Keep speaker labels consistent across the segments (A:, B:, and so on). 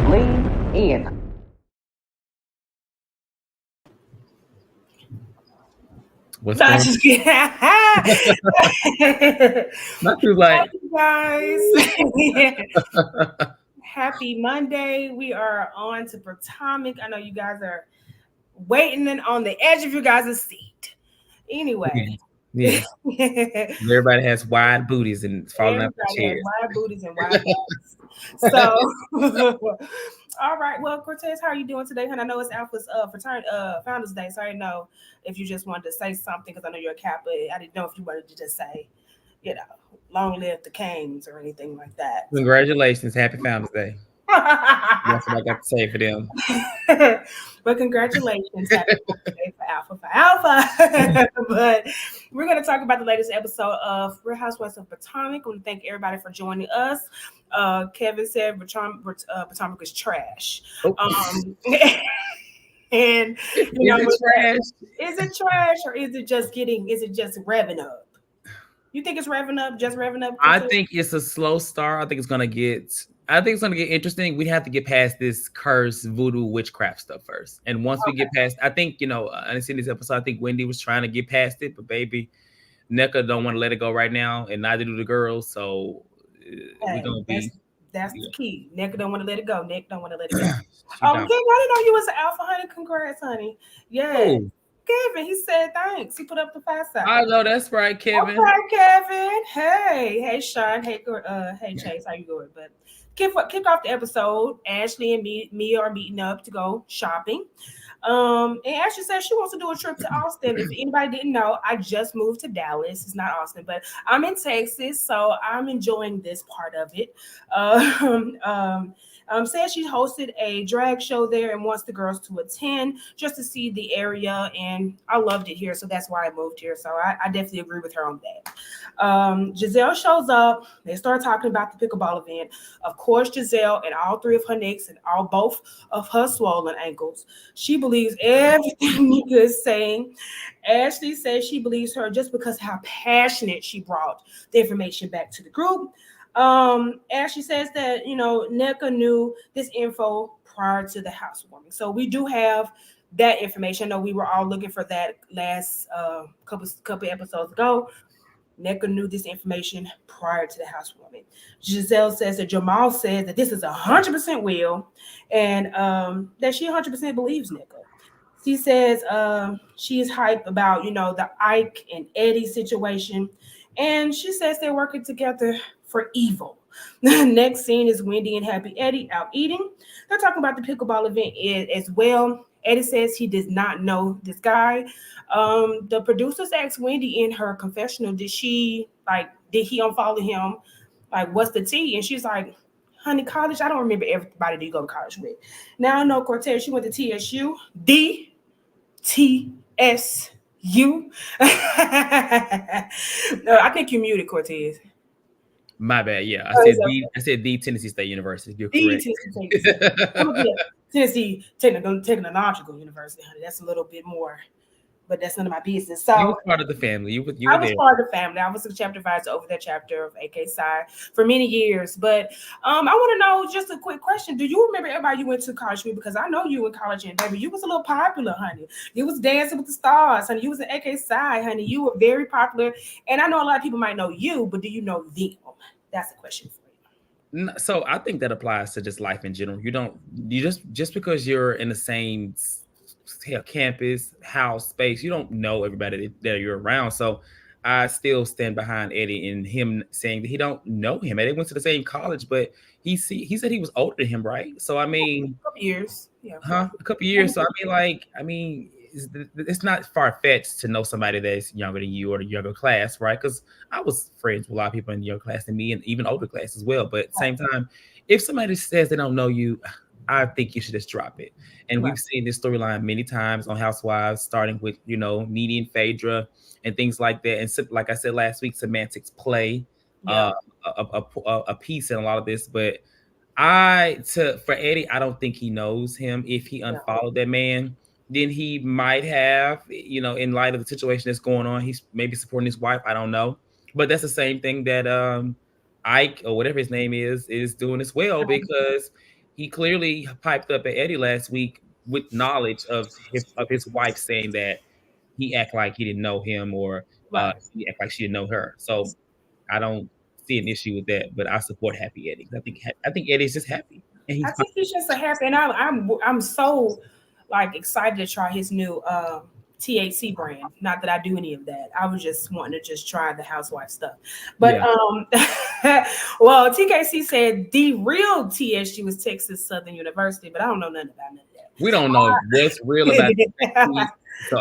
A: lean in.
B: What's
C: Not
B: going
C: just kidding.
B: Not too like
C: Guys. Happy Monday. We are on to Potomac. I know you guys are waiting on the edge of your guys' seat. Anyway.
B: yes. Everybody has wide booties and falling out the
C: Everybody has
B: chairs.
C: wide booties and wide backs. So, all right. Well, Cortez, how are you doing today? And I know it's Alpha's Founders Day, so I didn't know if you just wanted to say something because I know you're a Kappa. I didn't know if you wanted to just say, long live the Canes or anything like that.
B: Congratulations, happy Founders Day. That's what I got to say for them.
C: But congratulations, happy birthday for Alpha. But we're going to talk about the latest episode of Real Housewives of Potomac. I want to thank everybody for joining us. Kevin said Potomac is trash. And
B: is
C: it trash or is it just revving up? You think it's revving up, just revving up?
B: I think it's a slow start. I think it's gonna get interesting. We have to get past this curse, voodoo, witchcraft stuff first. And once we get past, I think, I seen this episode, I think Wendy was trying to get past it, but baby, Nneka don't want to let it go right now, and neither do the girls. So we're gonna be.
C: That's the key. Nneka don't want to let it go. Nick don't want to let it go. Kevin, I didn't know you was an alpha, honey. Congrats, honey. Yeah. Oh. Kevin, he said thanks. He put up the 5 side.
B: I know that's right, Kevin.
C: Okay, Kevin. Hey, Sean. Hey, Chase. How you doing? But kick off the episode. Ashley and me are meeting up to go shopping. And Ashley says she wants to do a trip to Austin. If anybody didn't know, I just moved to Dallas. It's not Austin, but I'm in Texas, so I'm enjoying this part of it. Says she hosted a drag show there and wants the girls to attend just to see the area, and I loved it here, so that's why I moved here. So I definitely agree with her on that. Jazelle shows up. They start talking about the pickleball event. Of course, Jazelle and all 3 of her nicks and both of her swollen ankles. She believes everything Nneka is saying. Ashley says she believes her just because how passionate she brought the information back to the group. Ashley says that, Nneka knew this info prior to the housewarming. So we do have that information. I know we were all looking for that last couple episodes ago. Nneka knew this information prior to the housewarming. Jazelle says that Jamal says that this is 100% Will, and that she 100% believes Nneka. She says she is hyped about, the Ike and Eddie situation, and she says they're working together for evil. The next scene is Wendy and Happy Eddie out eating. They're talking about the pickleball event as well. Eddie says he does not know this guy. The producers asked Wendy in her confessional, did he unfollow him? Like, what's the tea? And she's like, honey, college, I don't remember everybody that you go to college with. Now I know Cortez, she went to TSU. DTSU. No, I think you muted, Cortez.
B: My bad. Yeah, I said the Tennessee State University. You're correct.
C: Tennessee Technological University, honey. That's a little bit more, but that's none of my business. So
B: you were part of the family. You
C: I was part of the family. I was a chapter advisor over that chapter of AK Psi for many years. But I want to know just a quick question. Do you remember everybody you went to college with? Because I know you in college, and baby, you was a little popular, honey. You was Dancing with the Stars, honey. You was an AK Psi, honey. You were very popular. And I know a lot of people might know you, but do you know them? That's the question for you.
B: So I think that applies to just life in general. You just because you're in the same campus, house, space, you don't know everybody that you're around. So I still stand behind Eddie in him saying that he don't know him. Eddie went to the same college, but he said he was older than him, right? So I mean,
C: a couple years. Yeah.
B: A couple years. So I mean, it's not far-fetched to know somebody that's younger than you or the younger class, right? Because I was friends with a lot of people in the younger class than me and even older class as well. But at the same time, if somebody says they don't know you, I think you should just drop it. And we've seen this storyline many times on Housewives, starting with, Needy and Phaedra and things like that. And like I said last week, semantics play a piece in a lot of this. But for Eddie, I don't think he knows him. If he unfollowed that man, then he might have, in light of the situation that's going on, he's maybe supporting his wife. I don't know. But that's the same thing that Ike or whatever his name is doing as well, because he clearly piped up at Eddie last week with knowledge of his wife saying that he act like he didn't know him, or
C: Right.
B: she act like she didn't know her. So I don't see an issue with that, but I support Happy Eddie. I think Eddie's just happy, and
C: I
B: he's fine.
C: think he's just a happy, and I'm so like excited to try his new THC brand. Not that I do any of that. I was just wanting to just try the housewife stuff. But
B: Yeah,
C: well, TKC said the real TSU was Texas Southern University, but I don't know nothing about none
B: we don't know what's real
C: of
B: about
C: that.
B: these. So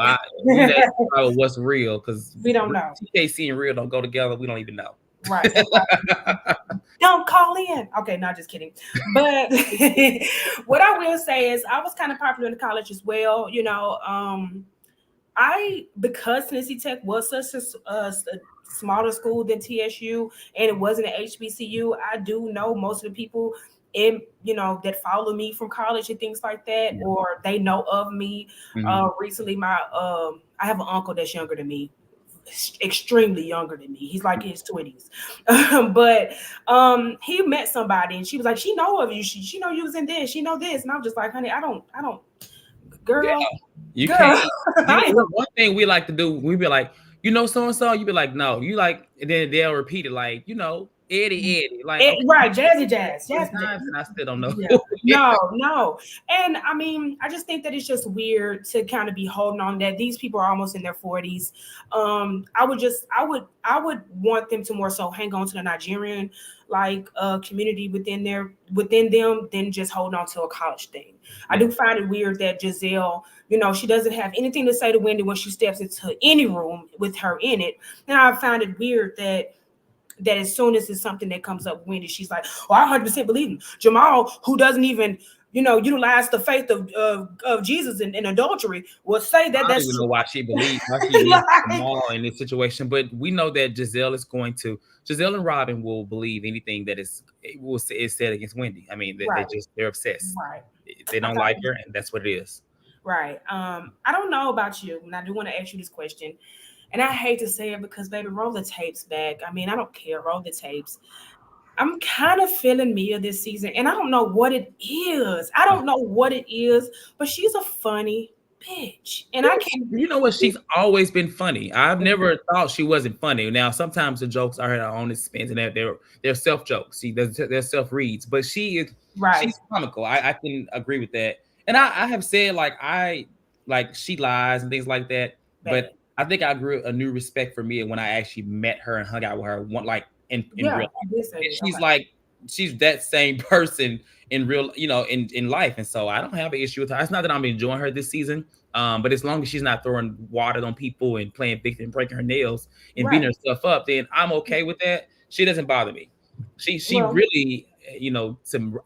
B: we asked about what's real, because
C: We don't know.
B: TKC and real don't go together. We don't even know.
C: Right. That's right. Don't call in. Okay, not just kidding. But what I will say is I was kind of popular in college as well. You know, because Tennessee Tech was such a smaller school than TSU, and it wasn't an HBCU, I do know most of the people in that follow me from college and things like that, or they know of me. Recently, I have an uncle that's younger than me, extremely younger than me. He's like in his 20s. But he met somebody and she was like, she know of you. She know you was in this. She know this. And I'm just like, honey, I don't, girl.
B: Yeah, you
C: Girl.
B: can't. You know, one thing we like to do, we be like, so and so. You be like, no. You like, and then they'll repeat it like, Eddie. Like, okay,
C: Right, Jazzy Jazz.
B: sometimes, and I still don't know.
C: Yeah. No. And I mean, I just think that it's just weird to kind of be holding on that these people are almost in their 40s. I would want them to more so hang on to the Nigerian community within them than just holding on to a college thing. I do find it weird that Jazelle, she doesn't have anything to say to Wendy when she steps into any room with her in it. And I find it weird that as soon as it's something that comes up, Wendy, she's like, "Oh, I 100% believe him." Jamal, who doesn't even, utilize the faith of Jesus in adultery, will say that
B: I don't
C: that's
B: even
C: true.
B: know why she believes Jamal in this situation, but we know that Jazelle and Robin will believe anything that is said against Wendy. I mean,
C: Right.
B: they're obsessed.
C: Right.
B: They don't like her, and that's what it is.
C: Right. I don't know about you, and I do want to ask you this question. And I hate to say it because, baby, roll the tapes back. I mean, I don't care. Roll the tapes. I'm kind of feeling Mia this season, and I don't know what it is. But she's a funny bitch. And I can't.
B: You know what? She's always been funny. I've never thought she wasn't funny. Now, sometimes the jokes are her own expense, and they're self jokes. They're self reads, but she's comical. I can agree with that. And I have said she lies and things like that, but I think I grew a new respect for Mia when I actually met her and hung out with her in real life. She's that same person in real, in life. And so I don't have an issue with her. It's not that I'm enjoying her this season. But as long as she's not throwing water on people and playing victim and breaking her nails and beating herself up, then I'm okay with that. She doesn't bother me. She really,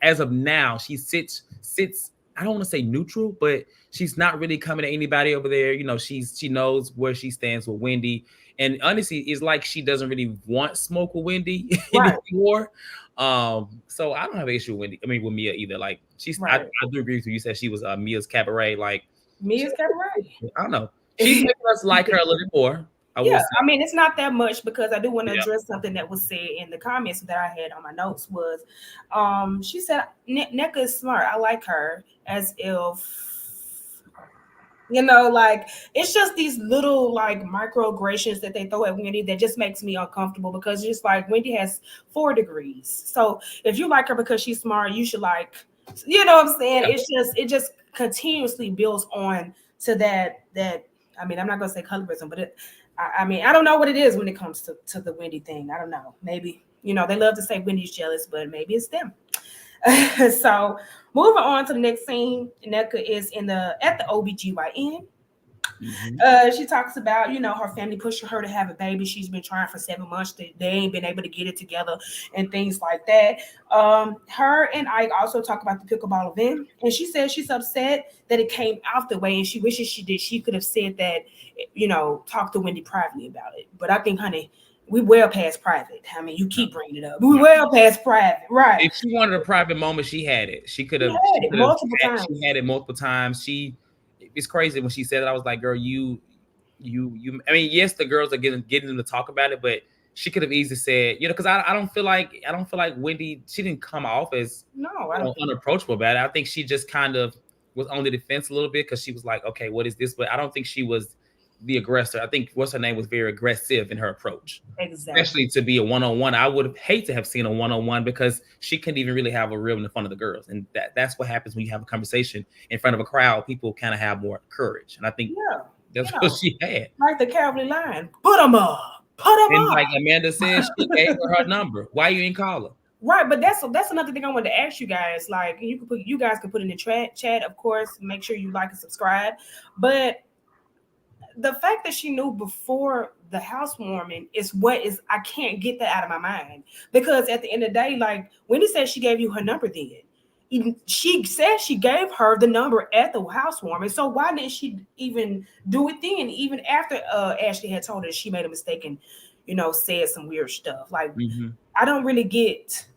B: as of now, she sits, I don't want to say neutral, but she's not really coming at anybody over there. She knows where she stands with Wendy. And honestly, it's like she doesn't really want smoke with Wendy anymore. So I don't have an issue with Wendy. I mean, with Mia either. Like I do agree with you. You said she was Mia's cabaret. Like
C: Mia's cabaret.
B: I don't know. She's making us like her a little bit more.
C: I mean, it's not that much because I do want to address something that was said in the comments that I had on my notes was, she said, Nneka is smart. I like her, as if, it's just these little microaggressions that they throw at Wendy that just makes me uncomfortable because just like Wendy has 4 degrees. So if you like her because she's smart, you should what I'm saying? Yeah. It just continuously builds on to that. I mean, I'm not going to say colorism, but I don't know what it is when it comes to the Wendy thing. I don't know. Maybe, they love to say Wendy's jealous, but maybe it's them. So moving on to the next scene, Nneka is at the OBGYN. She talks about, her family pushing her to have a baby. She's been trying for 7 months. They ain't been able to get it together and things like that. Her and Ike also talk about the pickleball event. And she says she's upset that it came out the way and she wishes she could have said that, talk to Wendy privately about it. But I think, honey, we well past private. I mean, you keep bringing it up. We well past private, right?
B: If she wanted a private moment, she had it. She could have
C: multiple times.
B: She had it multiple times. It's crazy when she said it. I was like, girl, you. I mean, yes, the girls are getting them to talk about it, but she could have easily said, because I don't feel like Wendy, she didn't come off as
C: No, I don't think
B: unapproachable about it. I think she just kind of was on the defense a little bit because she was like, okay, what is this? But I don't think she was the aggressor. I think what's her name was very aggressive in her approach.
C: exactly.
B: Especially to be a one-on-one. I would have hate to have seen a one-on-one because she couldn't even really have a rib in front of the girls. And that's what happens when you have a conversation in front of a crowd. People kind of have more courage. And I think
C: Yeah.
B: that's what she had.
C: Like the cowardly lion. Put them up. Put them
B: And
C: up.
B: like Amanda said, she gave her number. Why you ain't call her?
C: Right, but that's another thing I wanted to ask you guys. Like, you guys can put in the chat, of course. Make sure you like and subscribe. But the fact that she knew before the housewarming is I can't get that out of my mind, because at the end of the day, like Wendy said, she gave you her number then. She said she gave her the number at the housewarming. So why didn't she even do it then? Even after Ashley had told her she made a mistake and said some weird stuff. Like I don't really get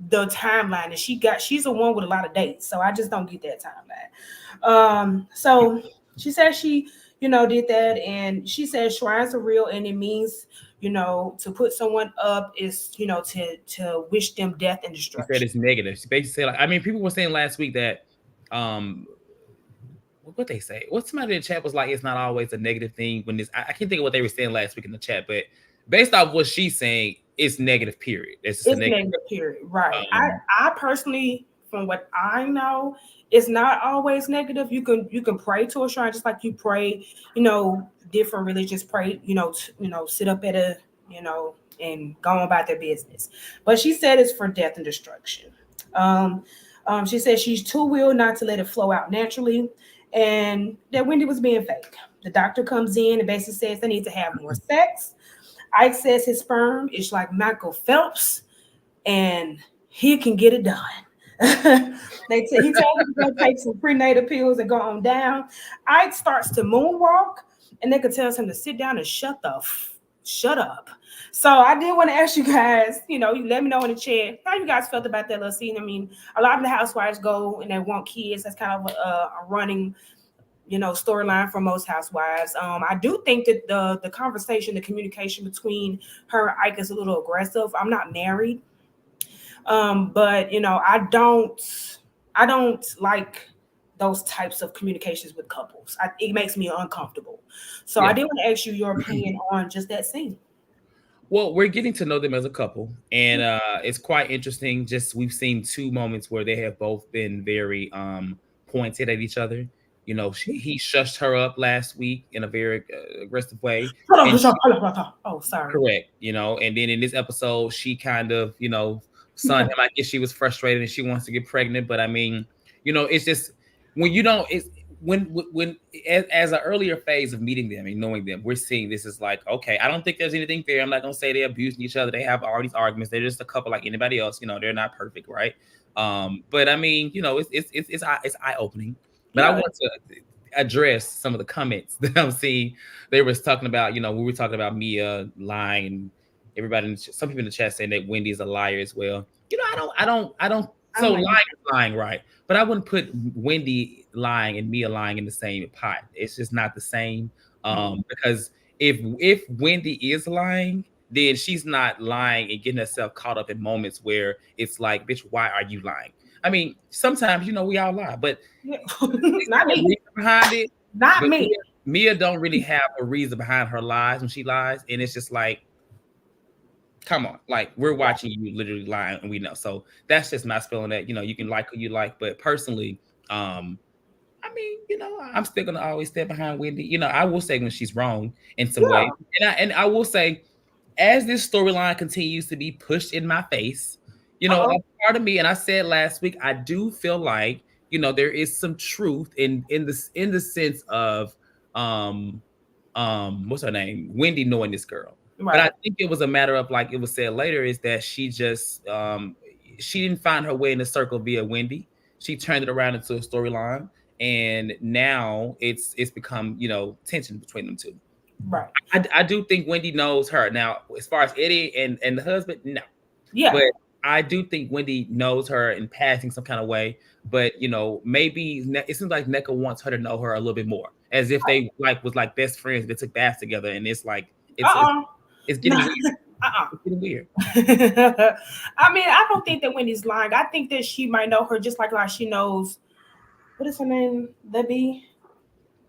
C: the timeline, and she's the one with a lot of dates, so I just don't get that timeline. So she said she did that, and she said shrines are real, and it means to put someone up is to wish them death and destruction.
B: She said it's negative. She basically said, like, I mean, people were saying last week that what they say, what somebody in the chat was like, it's not always a negative thing when this. I can't think of what they were saying last week in the chat, but based off what she's saying, it's negative, period. It's
C: negative, period. Right. I personally, from what I know, it's not always negative. You can pray to a shrine just like you pray, different religions pray, sit up at a, and go about their business. But she said it's for death and destruction. She said she's too ill not to let it flow out naturally, and that Wendy was being fake. The doctor comes in and basically says they need to have more sex. Ike says his sperm is like Michael Phelps, and he can get it done. He tells him to go take some prenatal pills and go on down. Ike starts to moonwalk, and they could tell him to sit down and shut up. So I did want to ask you guys, you let me know in the chat how you guys felt about that little scene. I mean, a lot of the housewives go and they want kids. That's kind of a running storyline for most housewives. I do think that the conversation, the communication between her and Ike is a little aggressive. I'm not married, but I don't like those types of communications with couples. It makes me uncomfortable. So I did want to ask you your opinion on just that scene.
B: Well, we're getting to know them as a couple, and it's quite interesting. Just we've seen two moments where they have both been very pointed at each other. He shushed her up last week in a very aggressive way.
C: Oh, sorry.
B: Correct. And then in this episode, she kind of, sunned him. I guess she was frustrated and she wants to get pregnant. But I mean, it's just when you don't, it's when as an earlier phase of meeting them and knowing them, we're seeing this is like, okay, I don't think there's anything there. I'm not gonna say they're abusing each other. They have all these arguments. They're just a couple like anybody else. They're not perfect, right? But I mean, it's eye opening. But I want to address some of the comments that I'm seeing. They was talking about, we were talking about Mia lying, and everybody, some people in the chat saying that Wendy is a liar as well. I don't. So lying is lying, right? But I wouldn't put Wendy lying and Mia lying in the same pot. It's just not the same. Because if Wendy is lying, then she's not lying and getting herself caught up in moments where it's like, bitch, why are you lying? I mean, sometimes, we all lie, but
C: not me.
B: Behind it.
C: Not me.
B: Mia don't really have a reason behind her lies when she lies. And it's just like, come on, like we're watching you literally lie and we know. So that's just my spell on that. You can like who you like, but personally, I mean, I'm still gonna always stand behind Wendy. I will say when she's wrong in some way. And I will say, as this storyline continues to be pushed in my face, a part of me, and I said last week, I do feel like, there is some truth in the sense of what's her name? Wendy knowing this girl. Right. But I think it was a matter of, like it was said later, is that she just she didn't find her way in the circle via Wendy. She turned it around into a storyline, and now it's become tension between them two.
C: Right.
B: I do think Wendy knows her. Now, as far as Eddie and the husband, no.
C: Yeah.
B: But I do think Wendy knows her in passing some kind of way. But maybe it seems like Nneka wants her to know her a little bit more, as if they was best friends. They took baths together, and it's like it's getting weird. It's getting weird.
C: I mean, I don't think that Wendy's lying. I think that she might know her just like she knows, what is her name? Lebby?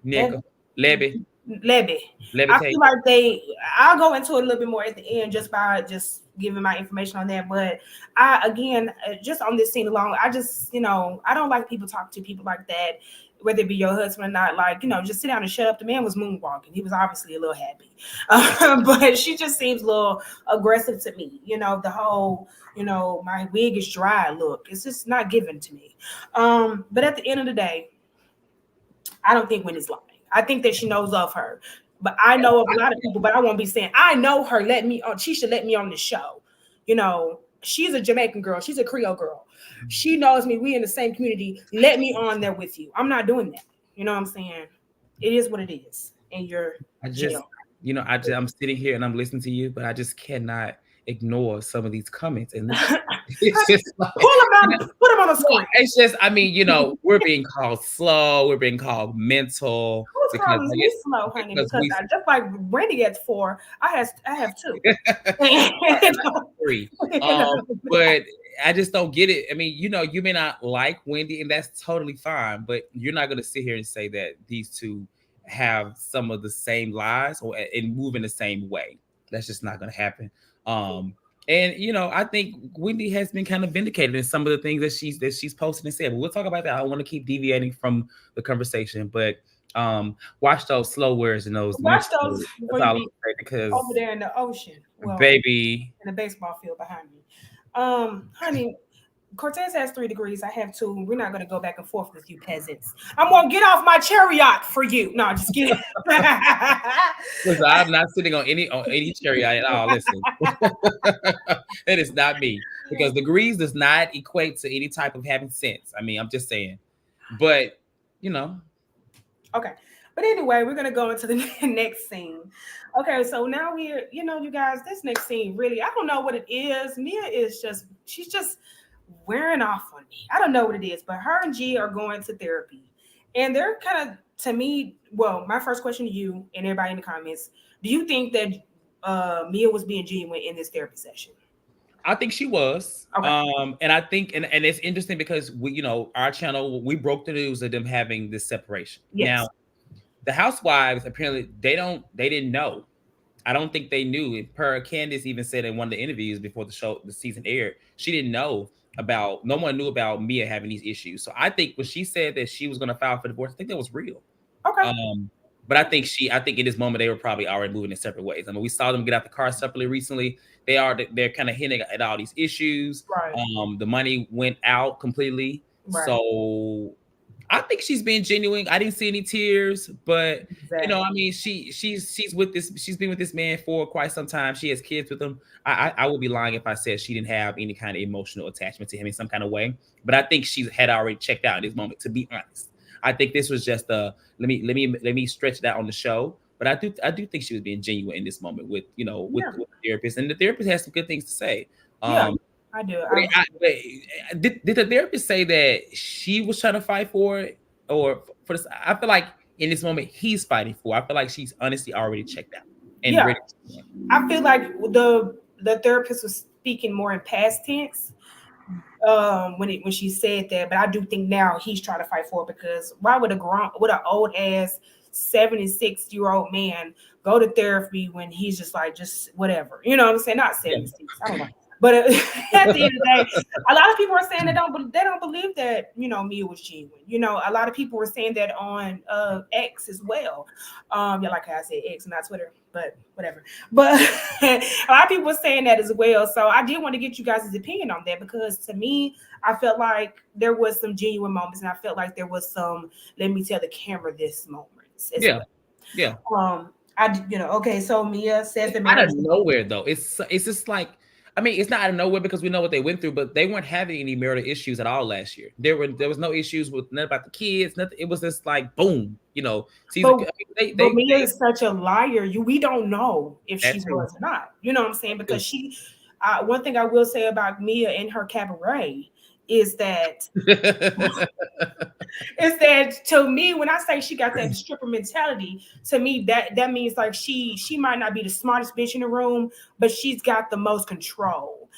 B: Nickel, Lebby,
C: Lebby. I
B: Levitate.
C: feel like I'll go into it a little bit more at the end just by just giving my information on that. But again, just on this scene alone, I just, I don't like people talk to people like that, whether it be your husband or not. Like, just sit down and shut up. The man was moonwalking. He was obviously a little happy. But she just seems a little aggressive to me. The whole, my wig is dry look. It's just not given to me. But at the end of the day, I don't think Wendy's lying. I think that she knows of her. But I know of a lot of people, but I won't be saying, I know her, let me on. She should let me on the show. She's a Jamaican girl. She's a Creole girl. She knows me. We in the same community. Let me on there with you. I'm not doing that. You know what I'm saying? It is what it is. And
B: I'm sitting here and I'm listening to you, but I just cannot ignore some of these comments. And
C: it's just like, put them on the screen.
B: It's just, we're being called slow. We're being called mental.
C: Who's calling me slow, honey? Because I just like Wendy gets 4. I have 2.
B: 3. But I just don't get it. I mean, you may not like Wendy, and that's totally fine. But you're not going to sit here and say that these two have some of the same lies and move in the same way. That's just not going to happen. And I think Wendy has been kind of vindicated in some of the things that she's posted and said. But we'll talk about that. I don't want to keep deviating from the conversation, but watch those slow words and those.
C: Watch those
B: because
C: over there in the ocean,
B: baby,
C: in the baseball field behind me. Honey, Cortez has 3 degrees. I have 2. We're not going to go back and forth with you peasants. I'm going to get off my chariot for you. No, just kidding.
B: Listen, I'm not sitting on any chariot at all. Listen, that is not me, because degrees does not equate to any type of having sense. I mean, I'm just saying, but
C: Okay. But anyway, we're going to go into the next scene. Okay, so now we're, you guys, this next scene, really, I don't know what it is. Mia she's just wearing off on me. I don't know what it is, but her and G are going to therapy. And they're kind of, to me, well, my first question to you and everybody in the comments, do you think that Mia was being genuine in this therapy session?
B: I think she was.
C: Okay.
B: And I think, and it's interesting because we, our channel, we broke the news of them having this separation.
C: Yes.
B: Now, the Housewives, apparently, they didn't know. I don't think they knew. Per Candace even said in one of the interviews before the season aired, she didn't know no one knew about Mia having these issues. So I think when she said that she was going to file for divorce, I think that was real.
C: Okay.
B: But I think in this moment, they were probably already moving in separate ways. I mean, we saw them get out the car separately recently. They're kind of hinting at all these issues.
C: Right.
B: The money went out completely.
C: Right.
B: So I think she's being genuine. I didn't see any tears, but
C: exactly.
B: I mean, she's with this. She's been with this man for quite some time. She has kids with him. I would be lying if I said she didn't have any kind of emotional attachment to him in some kind of way. But I think she had already checked out in this moment. To be honest, I think this was just let me stretch that on the show. But I do think she was being genuine in this moment with with the therapist, and the therapist has some good things to say.
C: I do.
B: Did the therapist say that she was trying to fight for it, or for this? I feel like in this moment he's fighting for it. I feel like she's honestly already checked out and ready.
C: I feel like the therapist was speaking more in past tense when she said that, but I do think now he's trying to fight for it, because why would an old ass 76-year-old man go to therapy when he's just whatever? You know what I'm saying? Not 76. I don't know. But at the end of the day, a lot of people are saying they don't believe that, Mia was genuine. A lot of people were saying that on X as well. Like how I said X, not Twitter, but whatever. But a lot of people were saying that as well. So I did want to get you guys' opinion on that, because to me, I felt like there was some genuine moments, and I felt like there was some, let me tell the camera this moments.
B: Yeah.
C: Okay, so Mia says the
B: out of nowhere though. It's just like, I mean, it's not out of nowhere because we know what they went through, but they weren't having any marital issues at all last year. There was no issues with nothing about the kids, nothing. It was just like boom, Mia
C: is such a liar. We don't know if she was or not. You know what I'm saying? Because one thing I will say about Mia and her cabaret is that is that to me, when I say she got that stripper mentality, to me that means like she might not be the smartest bitch in the room, but she's got the most control.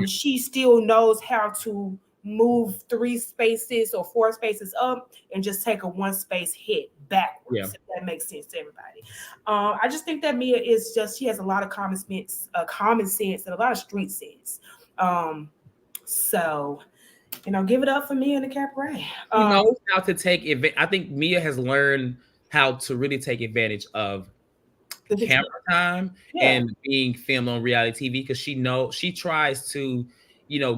C: She still knows how to move 3 spaces or 4 spaces up and just take a 1 space hit backwards, if that makes sense to everybody. I just think that Mia is just, she has a lot of common sense and a lot of street sense. So give it up for Mia and the Cabaret.
B: She knows how to take advantage. I think Mia has learned how to really take advantage of camera time and being filmed on reality TV, because she tries to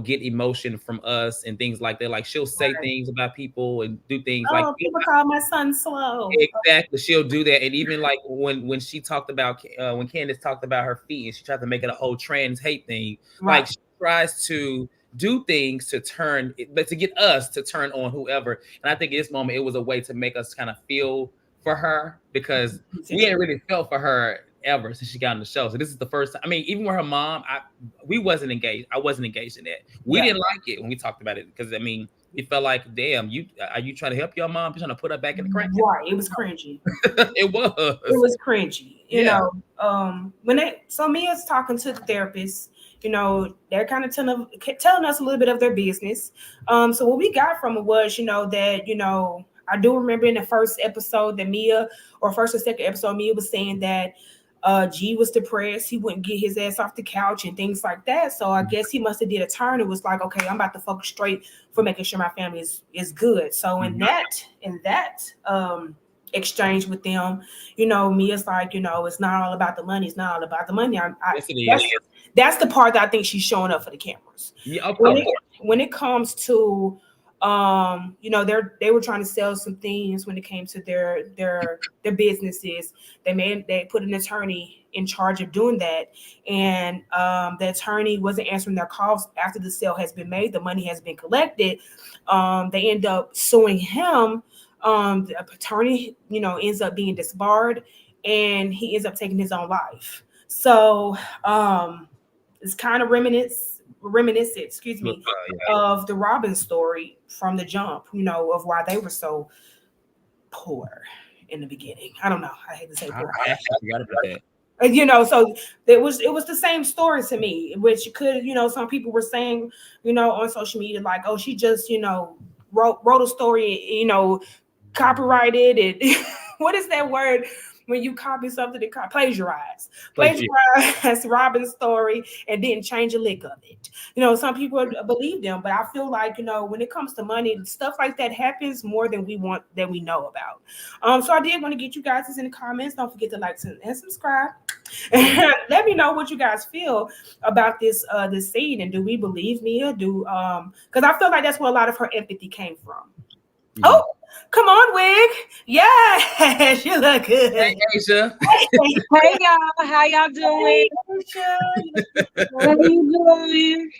B: get emotion from us and things like that. Like she'll say things about people and do things like
C: people call my son slow.
B: Exactly, she'll do that. And even like when she talked about when Candace talked about her feet and she tried to make it a whole trans hate thing, like she tries to do things to turn, but to get us to turn on whoever. And I think at this moment it was a way to make us kind of feel for her, because we ain't really felt for her ever since she got on the show. So this is the first time. I mean, even with her mom, we wasn't engaged. I wasn't engaged in that. We didn't like it when we talked about it, because I mean, we felt like, damn, are you trying to help your mom? You're trying to put her back in the crack?
C: Right. It was cringy.
B: It was.
C: It was cringy. You know, so Mia's talking to the therapist. They're kind of telling us a little bit of their business. So what we got from it was, that, I do remember in the first episode that Mia, or first or second episode, Mia was saying that G was depressed. He wouldn't get his ass off the couch and things like that. So I guess he must have did a turn. It was like, okay, I'm about to focus straight for making sure my family is good. So in that exchange with them, Mia's like, it's not all about the money. It's not all about the money. That's the part that I think she's showing up for the cameras.
B: Yeah,
C: when it comes to they were trying to sell some things when it came to their businesses. They put an attorney in charge of doing that, and the attorney wasn't answering their calls after the sale has been made, the money has been collected. They end up suing him. The attorney ends up being disbarred, and he ends up taking his own life. So it's kind of reminiscent, of the Robin story from the jump, of why they were so poor in the beginning. I don't know. I hate to say poor.
B: I actually forgot about that.
C: So it was the same story to me, which could, some people were saying, on social media, like, oh, she just, wrote a story, copyrighted it. What is that word? When you copy something to plagiarize Robin's story and then change a lick of it. Some people believe them, but I feel like, when it comes to money, stuff like that happens more than we know about. So I did want to get you guys in the comments. Don't forget to like and subscribe. Let me know what you guys feel about this scene, and do we believe Mia? Because I feel like that's where a lot of her empathy came from. Yeah. Oh, come on, Wig. Yes, you look good.
B: Hey, Asia.
A: Hey, y'all. How y'all doing? How you doing?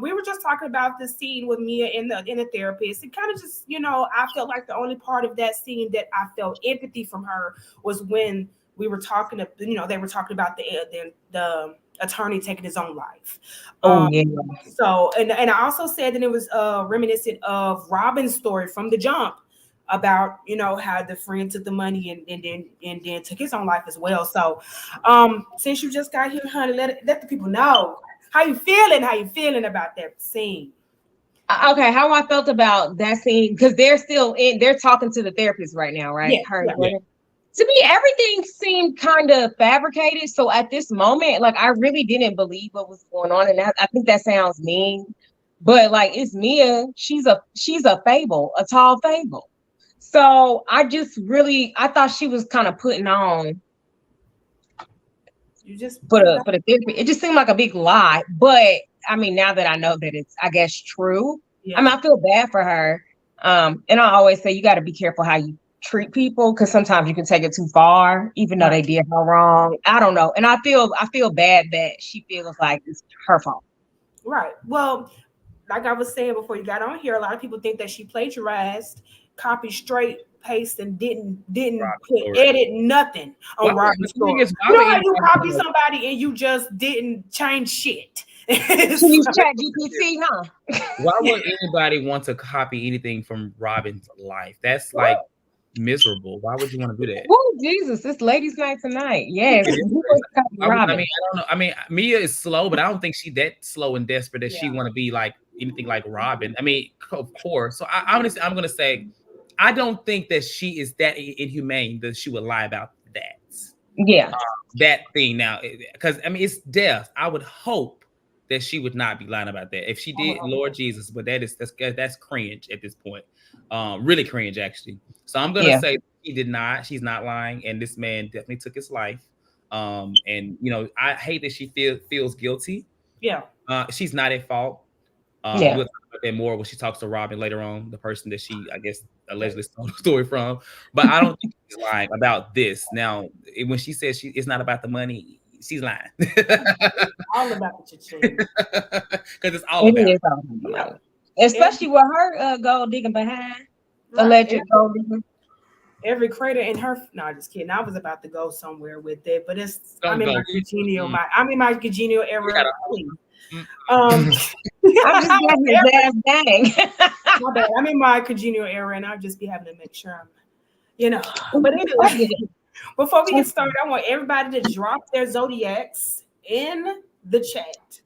C: We were just talking about the scene with Mia and the therapist. It kind of just, I felt like the only part of that scene that I felt empathy from her was when we were talking to, they were talking about the attorney taking his own life. So, and I also said that it was reminiscent of Robin's story from the jump about, how the friend took the money and then took his own life as well. So, since you just got here, honey, let the people know how you feeling about that scene.
A: Okay, how I felt about that scene, because they're talking to the therapist right now, right?
C: Yeah.
A: To me, everything seemed kind of fabricated. So at this moment, like, I really didn't believe what was going on. And I think that sounds mean, but like, it's Mia. She's a fable, a tall fable. So I thought she was kind of putting on.
C: You just
A: put a therapy. It just seemed like a big lie. But I mean, now that I know that it's, I guess, true. Yeah. I mean, I feel bad for her. And I always say you got to be careful how you treat people, because sometimes you can take it too far, even though they did her wrong. I don't know. And I feel bad that she feels like it's her fault.
C: Right. Well, like I was saying before you got on here, a lot of people think that she plagiarized copy straight paste and didn't edit nothing on Robin's story. You know how you copy somebody and you just didn't change shit.
A: So you chat GPT, huh?
B: Why would anybody want to copy anything from Robin's life? That's like miserable. Why would you want to do that?
A: Oh, Jesus, it's ladies' night tonight. Yes.
B: I mean, I don't know. I mean, Mia is slow, but I don't think she's that slow and desperate that she want to be like anything like Robin. I mean, of course. So I'm gonna say, I don't think that she is that inhumane that she would lie about that.
A: Yeah.
B: That thing now, because I mean, it's death. I would hope that she would not be lying about that. If she did, Lord Jesus, but that's cringe at this point. Really cringe, actually. So I'm gonna say she did not. She's not lying, and this man definitely took his life. And you know, I hate that she feels guilty.
C: Yeah.
B: She's not at fault. We'll talk about that more when she talks to Robin later on, the person that she, I guess, allegedly stole the story from. But I don't think she's lying about this. Now, when she says it's not about the money, she's lying.
C: All about the cha-ching.
B: Because it's all about
A: the money. Especially with her gold digging behind. Alleged gold digging.
C: Every crater in her. No, just kidding. I was about to go somewhere with it, but I'm in my congenial era. I'm just getting his ass dang. My bad. I'm in my congenial era, and I'll just be having to make sure I'm, But anyway, before we get started, I want everybody to drop their zodiacs in the chat.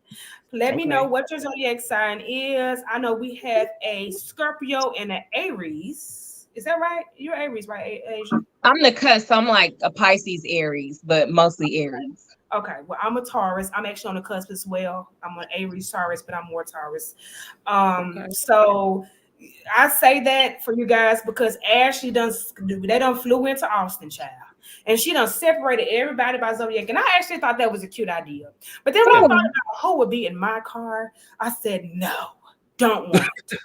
C: Let me know what your zodiac sign is. I know we have a Scorpio and an Aries. Is that right? You're Aries, right, Asia?
A: I'm the cusp. I'm like a Pisces Aries, but mostly Aries.
C: Okay, well, I'm a Taurus. I'm actually on the cusp as well. I'm an Aries Taurus, but I'm more Taurus. So I say that for you guys because Ashley done flew into Austin, child. And she done separated everybody by zodiac. And I actually thought that was a cute idea. But then when I thought about who would be in my car, I said, no, don't want it.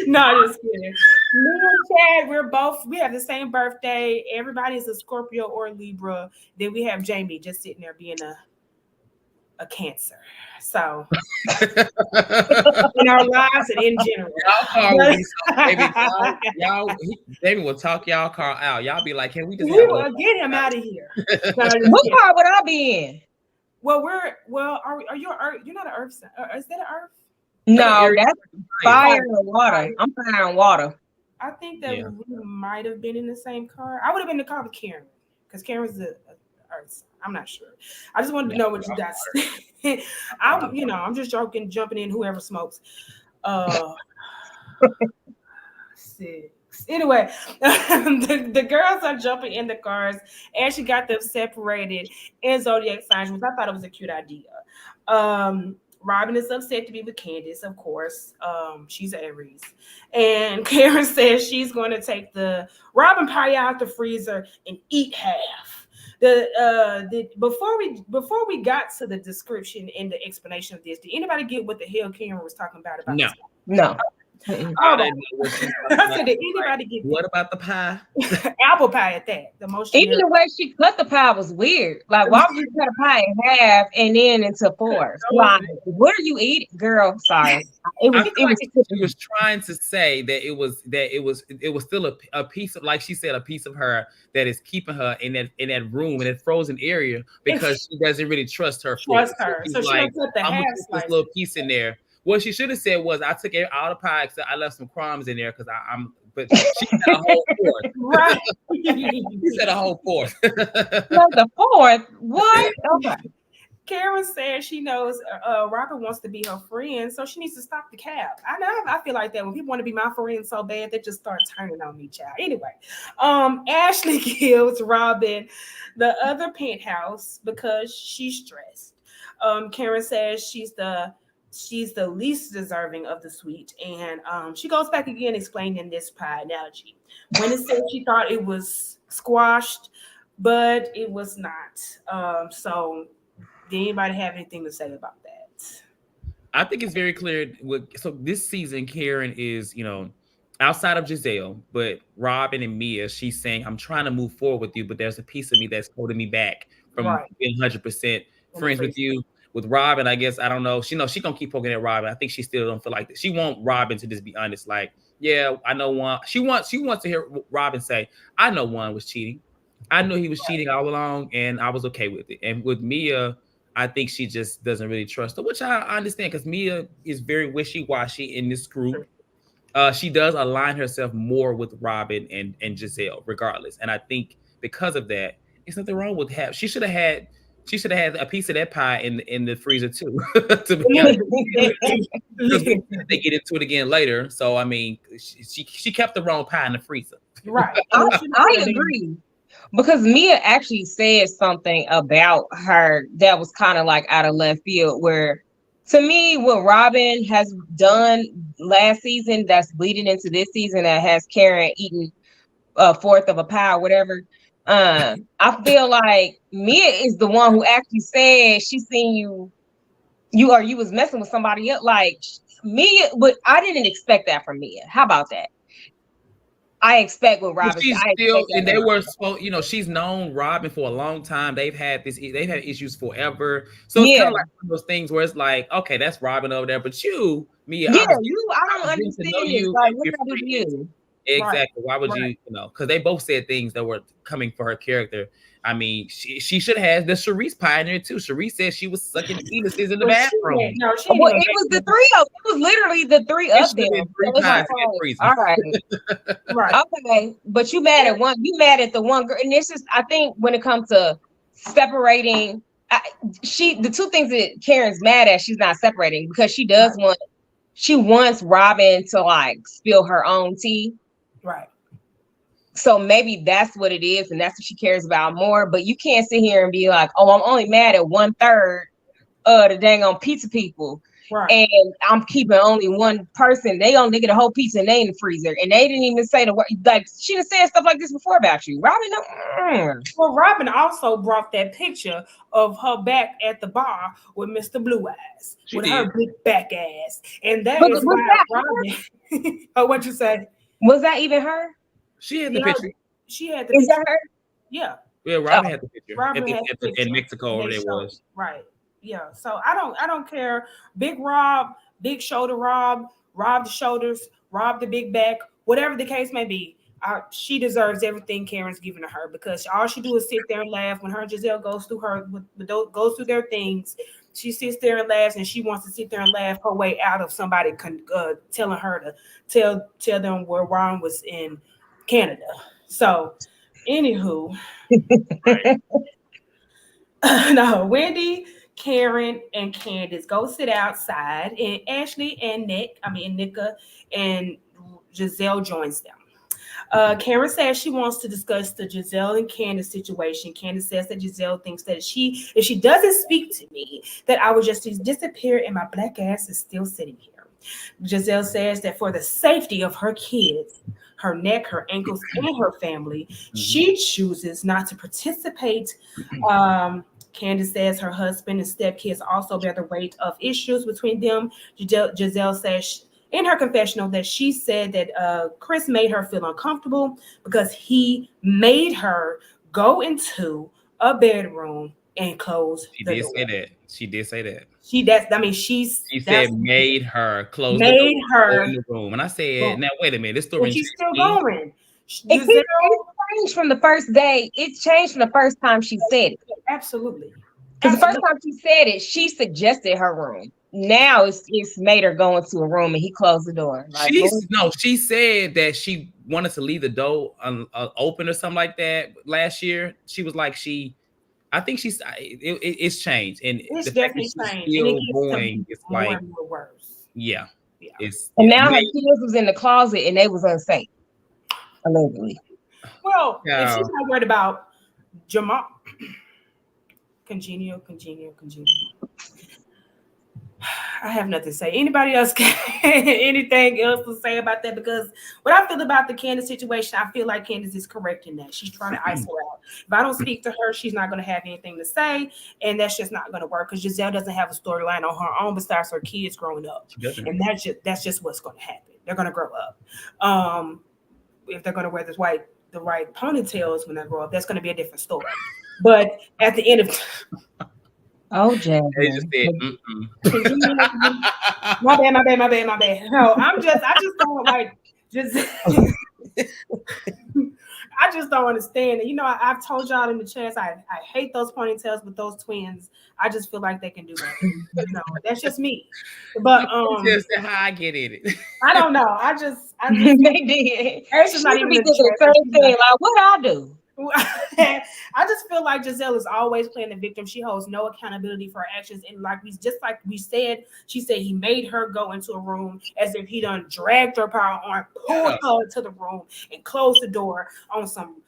C: No, just kidding. Me and Chad, we have the same birthday. Everybody is a Scorpio or Libra. Then we have Jamie just sitting there being a Cancer. So in our lives and in general.
B: David will talk y'all car out. Y'all be like, can we just
C: get him out of here?
A: What car would I be in?
C: Well, are you Earth? You're not an Earth sign. Is that an Earth?
A: No, that's fire and water. I'm fire and water.
C: I think that we might have been in the same car. I would have been in the car with Karen because Karen's the Earth. I'm not sure. I just wanted to know what you guys think. I'm just joking, jumping in whoever smokes. 6. Anyway, the girls are jumping in the cars and she got them separated in zodiac signs, which I thought it was a cute idea. Robin is upset to be with Candace, of course. She's Aries. And Karen says she's going to take the Robin pie out the freezer and eat half. Before we got to the description and the explanation of this, did anybody get what the hell Karen was talking about?
A: No.
C: I said, did anybody get
B: what about the pie?
C: Apple pie at that.
A: Even the way she cut the pie was weird. Like, why would you cut a pie in half and then into 4? Like, what are you eating, girl? Sorry,
B: she was trying to say that it was still a piece of, like she said, a piece of her that is keeping her in that room in that frozen area because she doesn't really trust her.
C: So she like, put the half
B: this little piece in there. What she should have said was, I took it out of the pie because I left some crumbs in there because but she said a whole 4th.
C: Right.
B: She said a whole 4th.
A: No, the 4th? What? Okay.
C: Karen said she knows Robert wants to be her friend, so she needs to stop the cap. I feel like that when people want to be my friend so bad, they just start turning on me, child. Anyway, Ashley gives Robin the other penthouse because she's stressed. Karen says she's the least deserving of the suite. And she goes back again explaining this pie analogy. When it said she thought it was squashed, but it was not. So did anybody have anything to say about that?
B: I think it's very clear. So this season, Karen is, outside of Jazelle, but Robin and Mia, she's saying, I'm trying to move forward with you, but there's a piece of me that's holding me back from being 100% friends with you. with Robin, I guess I don't know. She gonna keep poking at Robin. I think she still don't feel like that. She want Robin to just be honest. Like, yeah, I know one. She wants to hear Robin say, "I know one was cheating. I knew he was cheating all along, and I was okay with it." And with Mia, I think she just doesn't really trust her, which I understand because Mia is very wishy-washy in this group. She does align herself more with Robin and Jazelle, regardless. And I think because of that, there's nothing wrong with she should have had a piece of that pie in the freezer too. To be honest, they get into it again later. So I mean, she kept the wrong pie in the freezer.
C: Right.
A: I agree. Because Mia actually said something about her that was kind of like out of left field, where to me, what Robin has done last season that's bleeding into this season that has Karen eating a fourth of a pie or whatever. I feel like Mia is the one who actually said she seen you was messing with somebody else. Like Mia, but I didn't expect that from Mia. How about that? I expect with Robin.
B: She's still, and they were so, she's known Robin for a long time. They've had issues forever. So it's kind of like one of those things where it's like, okay, that's Robin over there, but Mia,
A: I don't understand you. Like, what did I do to you?
B: Exactly. Why would you, because they both said things that were coming for her character. I mean, she should have had the Sharice pie in there too. Sharice said she was sucking penises in the bathroom.
A: It was the three of them. It was literally the three of them. All right. Right. Okay. But you mad at one, you mad at the one girl. And this is, I think when it comes to separating, the two things that Karen's mad at, she's not separating because she wants Robin to like spill her own tea.
C: Right.
A: So maybe that's what it is, and that's what she cares about more. But you can't sit here and be like, "Oh, I'm only mad at 1/3 of the dang on pizza people, and I'm keeping only one person. They get a whole pizza and they in the freezer, and they didn't even say the word. Like she done said stuff like this before about you, Robin.
C: Well, Robin also brought that picture of her back at the bar with Mr. Blue Eyes, her big back ass, and that is why Robin. Oh, what you say?
A: Was that even her?
B: She had the picture.
C: She had the
A: picture.
C: Is that
A: her?
C: Yeah.
B: Yeah, Robin had the picture.
C: Robin had the picture.
B: In Mexico, where it was.
C: Right. Yeah. So I don't care. Big Rob, big shoulder Rob the shoulders, Rob the big back, whatever the case may be. She deserves everything Karen's giving to her because all she do is sit there and laugh when her and Jazelle goes through their things. She sits there and laughs, and she wants to sit there and laugh her way out of somebody telling her to tell them where Ron was in Canada. So, anywho, no, Wendy, Karen, and Candace go sit outside, and Ashley and Nneka and Jazelle joins them. Karen says she wants to discuss the Jazelle and Candace situation. Candace says that Jazelle thinks that if she doesn't speak to me, that I would just disappear and my black ass is still sitting here. Jazelle says that for the safety of her kids, her neck, her ankles, and her family, she chooses not to participate. Candace says her husband and stepkids also bear the weight of issues between them. Jazelle says in her confessional that she said that Chris made her feel uncomfortable because he made her go into a bedroom and close the door.
B: She did say that.
C: She said
B: made her close
C: the door
B: in the room. And I said, now wait a minute, this story
C: she's still going.
A: It changed from the first day. It changed from the first time she said it.
C: Absolutely.
A: Because the first time she said it, she suggested her room. Now it's made her go into a room and he closed the door. Like,
B: she said that she wanted to leave the door open or something like that last year. She was like I think it's changed, and
C: it's definitely changed.
B: It's like
C: more worse.
B: Yeah.
A: And now her kids was in the closet and they was unsafe, allegedly.
C: Well, if she's not worried about Jamal, congenial. I have nothing to say. Anybody else got anything else to say about that? Because what I feel about the Candace situation, I feel like Candace is correct in that. She's trying to ice her out. If I don't speak to her, she's not going to have anything to say. And that's just not going to work because Jazelle doesn't have a storyline on her own besides her kids growing up. And that's just what's going to happen. They're going to grow up. If they're going to wear the right ponytails when they grow up, that's going to be a different story. But at the end of
A: Oh,
B: They just
A: Jasmine.
B: said,
C: My bad. No, I just don't like just. I just don't understand it. You know, I've told y'all in the chats, I hate those ponytails with those twins. I just feel like they can do better. You know, that's just me. But
B: just how I get in it.
C: I don't know. I just
A: They did.
C: Ashley's
A: She
C: not
A: could
C: even
A: be
C: in the
A: thinking the
C: chat.
A: same thing. Like, what I do?
C: I just feel like Jazelle is always playing the victim. She holds no accountability for her actions. And like we said, she said he made her go into a room as if he done dragged her by her arm, pulled her to the room, and closed the door on some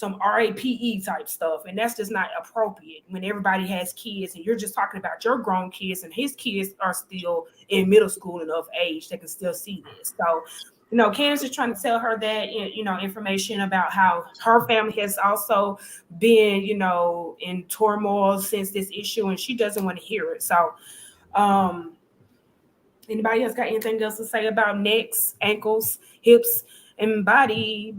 C: RAPE type stuff. And that's just not appropriate when everybody has kids and you're just talking about your grown kids and his kids are still in middle school and of age that can still see this. So you know, Candace is trying to tell her that, you know, information about how her family has also been, you know, in turmoil since this issue, and she doesn't want to hear it. So, anybody else got anything else to say about necks, ankles, hips, and body?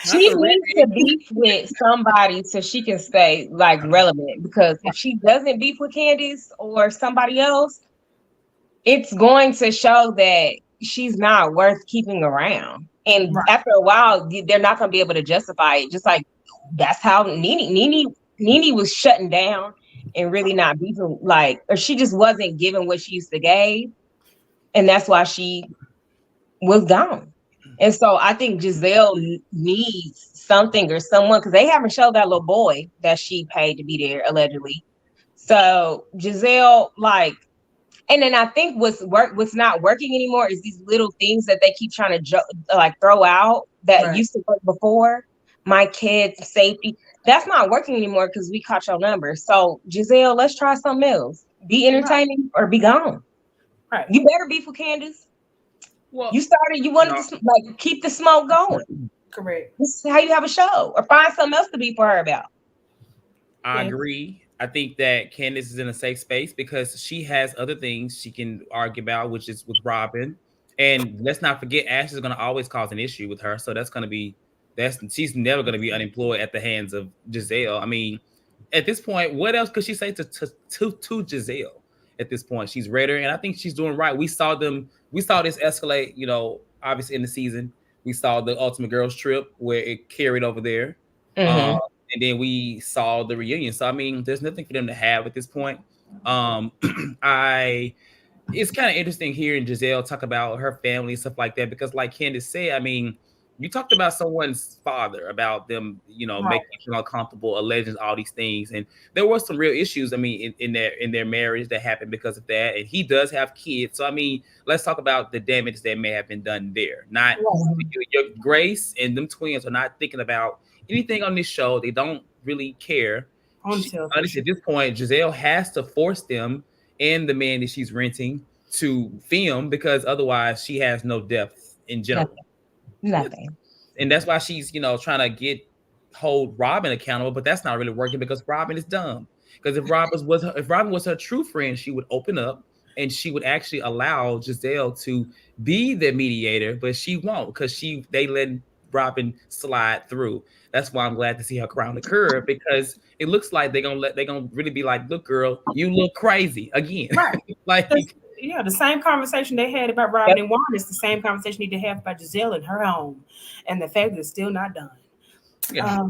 A: She needs to beef with somebody so she can stay like relevant. Because if she doesn't beef with Candace or somebody else, it's going to show that she's not worth keeping around. And after a while, they're not going to be able to justify it. Just like that's how Nene was shutting down and really not beefing, like, or she just wasn't giving what she used to give. And that's why she was gone. And so I think Jazelle needs something or someone, because they haven't showed that little boy that she paid to be there, allegedly. So Jazelle, like, and then I think what's not working anymore is these little things that they keep trying to like throw out that used to work before. My kids' safety. That's not working anymore because we caught your number. So Jazelle, let's try something else. Be entertaining or be gone.
C: Right.
A: You better be for Candace. Well, you wanted to like keep the smoke going.
C: Correct.
A: This is how you have a show, or find something else to be for her about.
B: I agree. I think that Candace is in a safe space because she has other things she can argue about, which is with Robin. And let's not forget, Ash is going to always cause an issue with her. So she's never going to be unemployed at the hands of Jazelle. I mean, at this point, what else could she say to Jazelle? At this point, she's read her, and I think she's doing right. We saw this escalate, you know, obviously in the season. We saw the Ultimate Girls Trip where it carried over there.
A: Mm-hmm.
B: And then we saw the reunion. So I mean, there's nothing for them to have at this point. It's kind of interesting hearing Jazelle talk about her family and stuff like that, because like Candace said, I mean, you talked about someone's father, about them, you know, making you feel uncomfortable, alleging all these things, and there were some real issues. I mean, in their marriage that happened because of that, and he does have kids. So I mean, let's talk about the damage that may have been done there. Not your Grace and them twins are not thinking about anything on this show. They don't really care. Honestly, at this point, Jazelle has to force them and the man that she's renting to film, because otherwise she has no depth in general.
A: Nothing.
B: And that's why she's, you know, trying to hold Robin accountable, but that's not really working because Robin is dumb. Because if Robin was her true friend, she would open up and she would actually allow Jazelle to be the mediator, but she won't, because they let Robin slide through. That's why I'm glad to see her crown the curve, because it looks like they're gonna really be like, look, girl, you look crazy again.
C: Right.
B: Like,
C: yeah, the same conversation they had about Robin and Juan is the same conversation they need to have about Jazelle and her home, and the fact that it's still not done.
B: Yeah.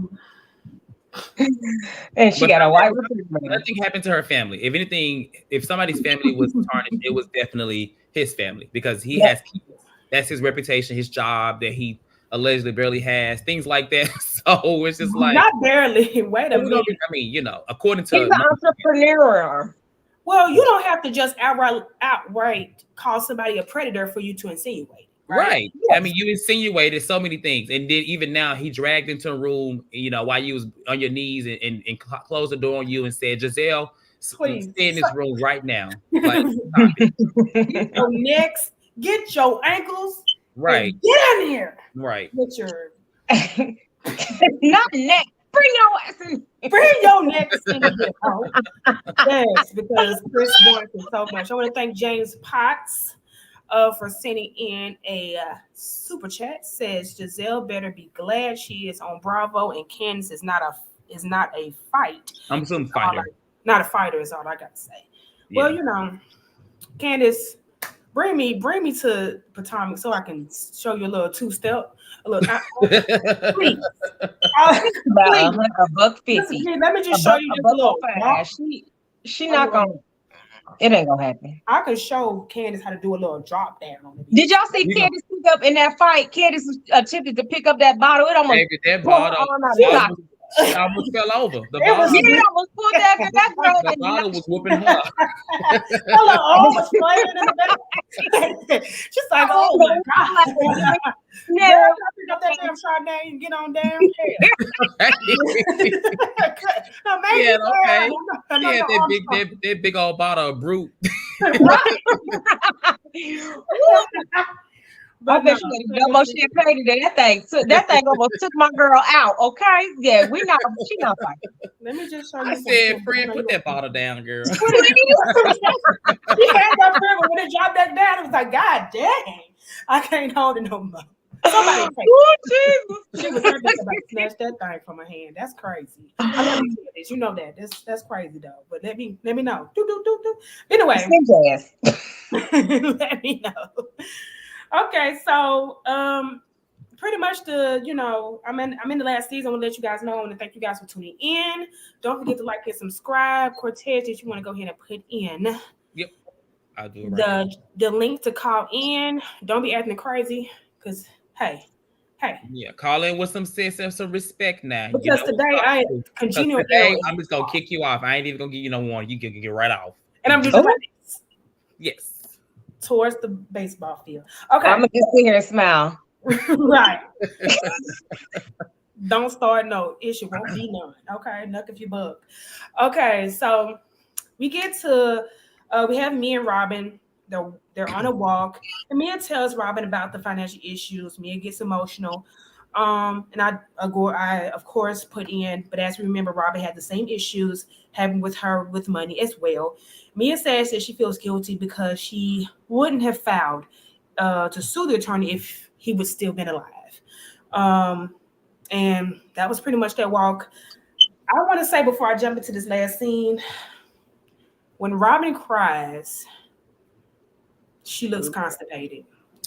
A: And she got a white.
B: Nothing happened to her family. If anything, if somebody's family was tarnished, it was definitely his family, because he has kids. That's his reputation, his job that he allegedly barely has, things like that. So it's just like,
C: not barely. Wait a minute.
B: I mean, you know, according to
A: he's an entrepreneur.
C: Well, you don't have to just outright call somebody a predator for you to insinuate. Right.
B: Yes. I mean, you insinuated so many things, and then even now he dragged into a room, you know, while you was on your knees and closed the door on you and said, Jazelle, please stay in this room right now. Like,
C: get your necks, get your ankles,
B: right?
C: Get in here,
B: right?
C: Get your
A: not neck. Bring your ass in.
C: Bring your necks in here. Oh. Yes, because Chris wants it so much. I want to thank James Potts for sending in a super chat. Says Jazelle better be glad she is on Bravo and Candace is not a is not a fight.
B: I'm assuming fighter.
C: Not a fighter is all I got to say. Yeah. Well, you know, Candace, bring me to Potomac so I can show you a little two-step. A little, please.
A: Please. $150.
C: Let me just show you just a little.
A: She not gonna. It ain't gonna happen.
C: I can show Candace how to do a little drop down on it.
A: Did y'all see Candace pick up in that fight? Candace attempted to pick up that bottle. It almost
B: that bottle. She almost fell over. The bottle
A: almost pulled that girl.
B: The bottle was whooping her.
C: Hello, was playing in the back. She's like, oh my God. Yeah, pick up that damn Chardonnay and get on down here. No, maybe
B: okay. That big old bottle of brute.
A: I bet you double champagne today. That thing almost took my girl out. Okay, yeah, she not fighting.
C: Let me just show you.
B: I said, friend, put that bottle down, girl.
C: She had that friend, but when it dropped that down, it was like, God dang, I can't hold it no more. Somebody take it. She was thinking about snatch that thing from her hand. That's crazy. I love you for this. You know that. That's crazy though. But let me know. Do. Anyway, let me know. Okay, so pretty much I'm in the last season. I want to let you guys know. I want to thank you guys for tuning in. Don't forget to like and subscribe. Cortez, that you want to go ahead and put in.
B: Yep, I'll do
C: it. The link to call in. Don't be acting crazy, because hey.
B: Yeah, call in with some sense and some respect now.
C: Because today I continue.
B: Today I'm just gonna kick you off. I ain't even gonna give you no warning. You can get right off.
C: And I'm just like this.
B: Yes.
C: Towards the baseball field. Okay.
A: I'm gonna just sit here and smile.
C: Right. Don't start no issue. Won't be none. Okay. Nuck if you bug. Okay. So we get to we have Mia and Robin. They're on a walk. And Mia tells Robin about the financial issues. Mia gets emotional. And I of course put in, but as we remember, Robin had the same issues having with her with money as well. Mia says that she feels guilty because she wouldn't have filed to sue the attorney if he would still been alive. And that was pretty much that walk. I want to say before I jump into this last scene, when Robin cries, she looks constipated.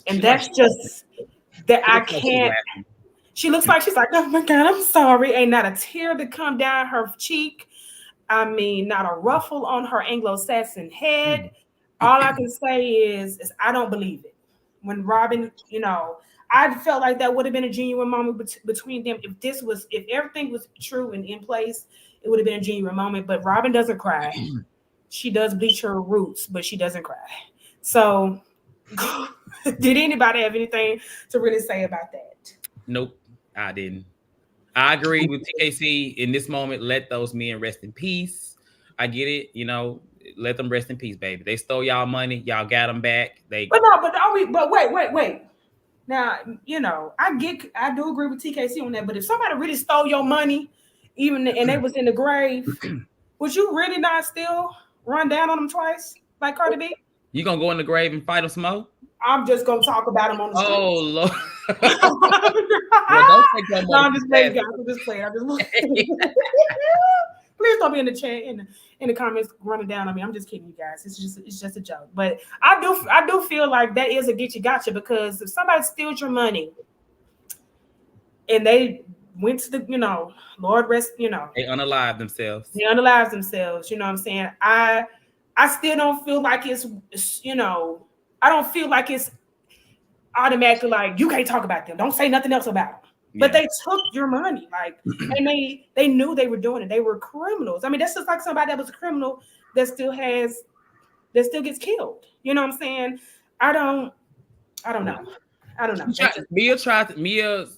C: And that's just that I can't. She looks like she's like, oh my God, I'm sorry. Ain't not a tear to come down her cheek. I mean, not a ruffle on her Anglo-Saxon head. All I can say is I don't believe it. When Robin, I felt like that would have been a genuine moment between them. If everything was true and in place, it would have been a genuine moment. But Robin doesn't cry. She does bleach her roots, but she doesn't cry. So did anybody have anything to really say about that?
B: Nope, I didn't. I agree with TKC in this moment. Let those men rest in peace. I get it. Let them rest in peace, baby. They stole y'all money. Y'all got them back. But
C: wait. Now, I do agree with TKC on that. But if somebody really stole your money, and they was in the grave, would you really not still run down on them twice like Cardi B?
B: You gonna go in the grave and fight them some more?
C: I'm just gonna talk about them on the street.
B: Oh Lord! Well, don't take that
C: no, I'm just playing, guys. I'm just playing. Please don't be in the chat in the comments running down on me. I'm just kidding, you guys. It's just a joke. But I do feel like that is a get you gotcha, because if somebody steals your money and they went to the Lord rest, they
B: unalive themselves.
C: You know what I'm saying? I still don't feel like it's I don't feel like it's automatically like you can't talk about them. Don't say nothing else about them. Yeah. But they took your money, and they knew they were doing it. They were criminals. I mean, that's just like somebody that was a criminal that still gets killed. You know what I'm saying? I don't know.
B: Mia's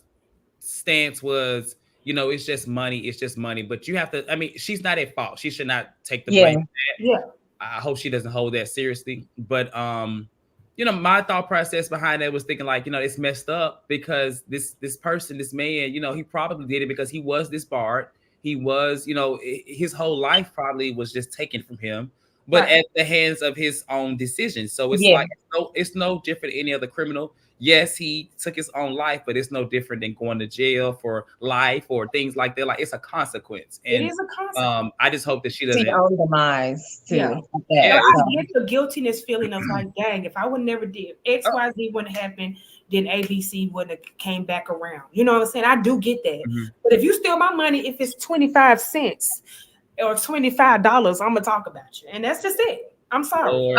B: stance was, it's just money. It's just money. But you have to. I mean, she's not at fault. She should not take the blame for that.
C: Yeah.
B: I hope she doesn't hold that seriously. But my thought process behind that was thinking like, it's messed up because this person, this man, he probably did it because he was disbarred. He was, his whole life probably was just taken from him, but at the hands of his own decisions. So it's it's no different than any other criminal. yes, he took his own life, but it's no different than going to jail for life or things like that. Like, it's a consequence. And
C: it is a consequence.
B: I just hope that she
A: To
B: doesn't.
A: your own demise too.
C: Yeah.
B: Yeah.
C: I get the guiltiness feeling of like, dang, if I would never did XYZ wouldn't happen, then ABC wouldn't have came back around. You know what I'm saying? I do get that.
B: Mm-hmm.
C: But if you steal my money, if it's 25 cents or $25, I'm gonna talk about you. And that's just it. I'm sorry.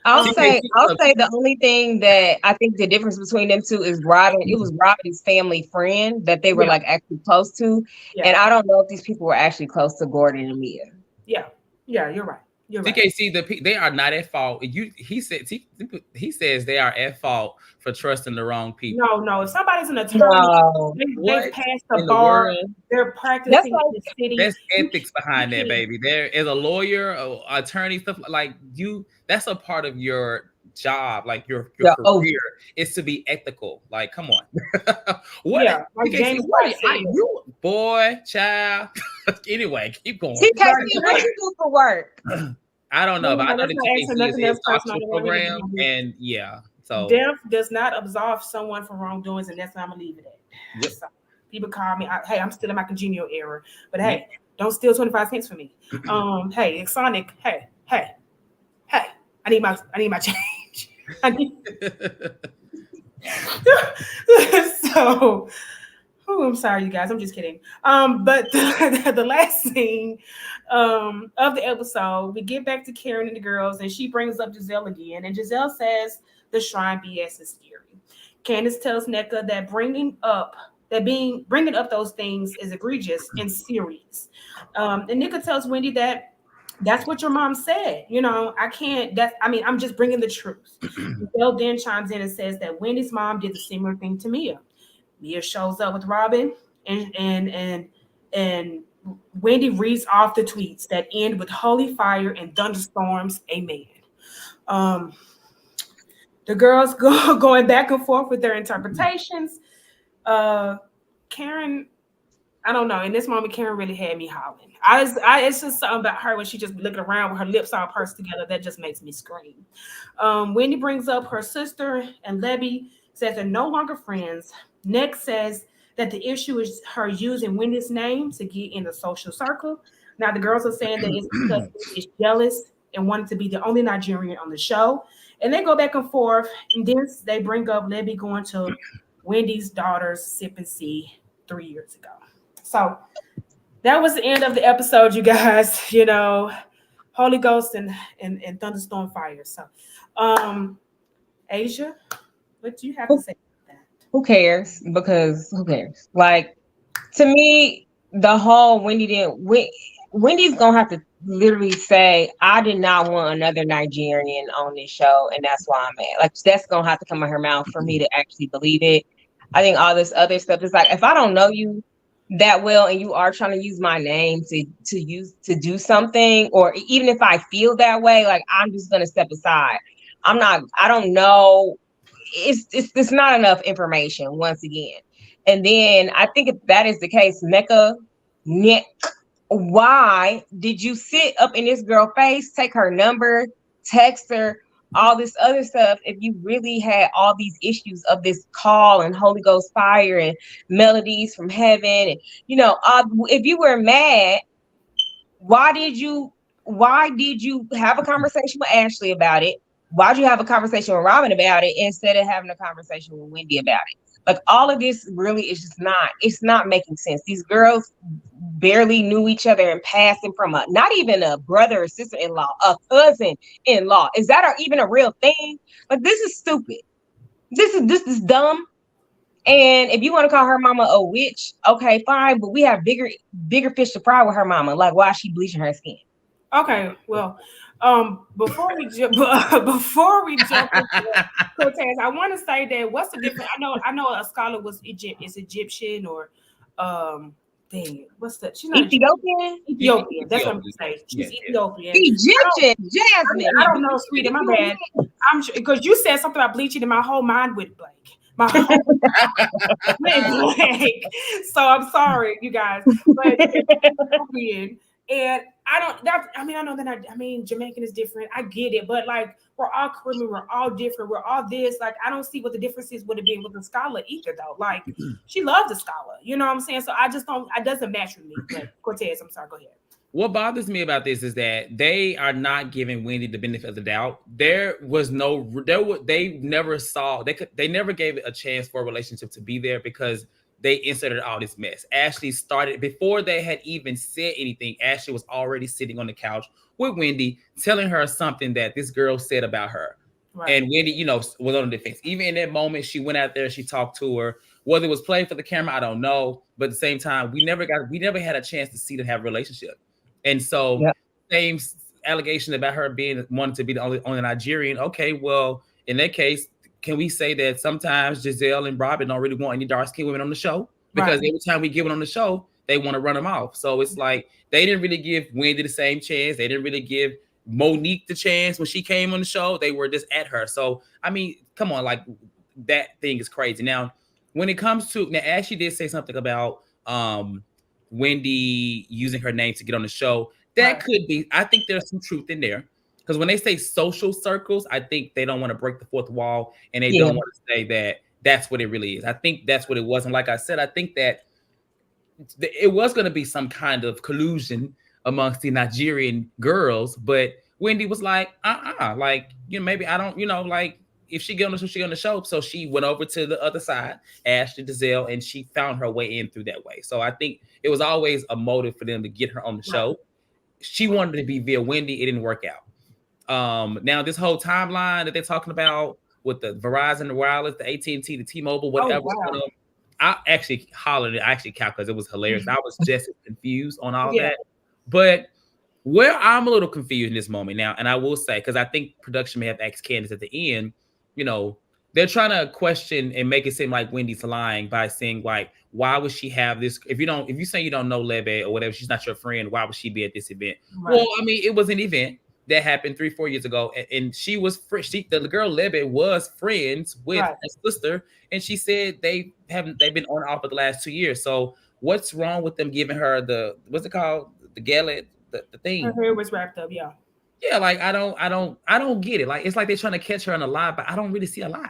A: I'll say the only thing that I think the difference between them two is Robin. It was Robin's family friend that they were like actually close to. Yeah. And I don't know if these people were actually close to Gordon and Mia.
C: Yeah, you're right. You're right.
B: TKC, they are not at fault. He says they are at fault for trusting the wrong people.
C: No. If somebody's an attorney, they passed the bar. They're practicing in the city.
B: There's ethics behind that, baby. There is a lawyer, attorney, stuff like you. That's a part of your job, like your career, is to be ethical. Like, come on. What? Yeah, like you boy, child. Anyway, keep going.
A: TKC, what you do for work?
B: I don't know, but I know that TKC is a program, and so
C: death does not absolve someone from wrongdoings, and that's why I'm gonna leave it at. Yep. So, people call me, hey, I'm still in my congenial era, but hey, don't steal 25 cents from me. Hey, Sonic, hey, I need my change. So, I'm sorry, you guys. I'm just kidding. But the last scene of the episode, we get back to Karen and the girls, and she brings up Jazelle again. And Jazelle says the shrine BS is scary. Candace tells Nneka that bringing up those things is egregious and serious. And Nneka tells Wendy that that's what your mom said. You know, I'm just bringing the truth. Jazelle then chimes in and says that Wendy's mom did the similar thing to Mia. Mia shows up with Robin, and Wendy reads off the tweets that end with holy fire and thunderstorms. Amen. The girls going back and forth with their interpretations. Karen, I don't know. In this moment, Karen really had me howling. It's just something about her when she just looking around with her lips all pursed together that just makes me scream. Wendy brings up her sister, and Lebby says they're no longer friends. Nick says that the issue is her using Wendy's name to get in the social circle. Now the girls are saying that it's because she's jealous and wanted to be the only Nigerian on the show. And they go back and forth. And then they bring up Lebby going to Wendy's daughter's sip and see 3 years ago. So that was the end of the episode, you guys. You know, Holy Ghost and thunderstorm fire. So, Asia, what do you have to say?
A: Who cares? Because who cares? Like, to me, the whole Wendy's gonna have to literally say, I did not want another Nigerian on this show, and that's why I'm mad. Like, that's gonna have to come out her mouth for me to actually believe it. I think all this other stuff is like, if I don't know you that well and you are trying to use my name to do something, or even if I feel that way, like, I'm just gonna step aside. I don't know. It's not enough information once again. And then I think if that is the case, Nneka, why did you sit up in this girl's face, take her number, text her, all this other stuff, if you really had all these issues of this call and Holy Ghost fire and melodies from heaven, and if you were mad, why did you have a conversation with Ashley about it? Why'd you have a conversation with Robin about it instead of having a conversation with Wendy about it? Like, all of this really is just it's not making sense. These girls barely knew each other and passing from not even a brother or sister-in-law, a cousin-in-law. Is that even a real thing? Like, this is stupid. This is dumb. And if you want to call her mama a witch, okay, fine. But we have bigger fish to fry with her mama. Like, why is she bleaching her skin?
C: Okay, well, before we jump into Cortez, I want to say that what's the difference? I know a scholar was Egyptian or what's that? She's not
A: Ethiopian.
C: Ethiopian. That's what I'm saying. She's Ethiopian.
A: Egyptian, Jasmine.
C: I don't know, sweetie. My bad. I'm sure because you said something about bleaching, and my whole mind went blank. My whole went blank. So I'm sorry, you guys. But Ethiopian. And I know that Jamaican is different. I get it, but like we're all Caribbean, we're all different, we're all this. Like I don't see what the difference is with it being with the scholar either, though. Like she loves the scholar, you know what I'm saying? So I just don't. It doesn't match with me. But Cortez, I'm sorry. Go ahead.
B: What bothers me about this is that they are not giving Wendy the benefit of the doubt. They never gave it a chance for a relationship to be there because they inserted all this mess. Ashley started before they had even said anything. Ashley was already sitting on the couch with Wendy, telling her something that this girl said about her. Right. And Wendy, was on the defense. Even in that moment, she went out there, she talked to her. Whether it was playing for the camera, I don't know. But at the same time, we never had a chance to see them have a relationship. And so, same allegation about her wanting to be the only Nigerian. Okay, well, in that case, can we say that sometimes Jazelle and Robin don't really want any dark-skinned women on the show? Because every time we give it on the show, they want to run them off. So it's like they didn't really give Wendy the same chance. They didn't really give Monique the chance when she came on the show. They were just at her. So, I mean, come on, like that thing is crazy. Now, when it comes to Ashley did say something about Wendy using her name to get on the show. That could be, I think there's some truth in there. Because when they say social circles, I think they don't want to break the fourth wall and they don't want to say that that's what it really is. I think that's what it was. And like I said, I think that it was going to be some kind of collusion amongst the Nigerian girls, but Wendy was like, like, maybe I don't, like, if she get on the show, she on the show. So she went over to the other side, Ashley, Jazelle, and she found her way in through that way. So I think it was always a motive for them to get her on the show. She wanted to be via Wendy. It didn't work out. Now this whole timeline that they're talking about with the Verizon, the wireless, the AT&T, the T-Mobile, whatever. I actually hollered it. I actually counted because it was hilarious. I was just confused on all that. But where I'm a little confused in this moment now, and I will say, because I think production may have asked Candace at the end, they're trying to question and make it seem like Wendy's lying by saying, like, why would she have this? If you say you don't know Lebe or whatever, she's not your friend, why would she be at this event? Right. Well, I mean, it was an event that happened 3-4 years ago, and she was the girl Lebe was friends with her sister, and she said they've been on and off for the last 2 years. So what's wrong with them giving her what's it called, the gallet, the thing?
C: Her hair was wrapped up, yeah.
B: Yeah, like I don't get it. Like it's like they're trying to catch her in a lie, but I don't really see a lie.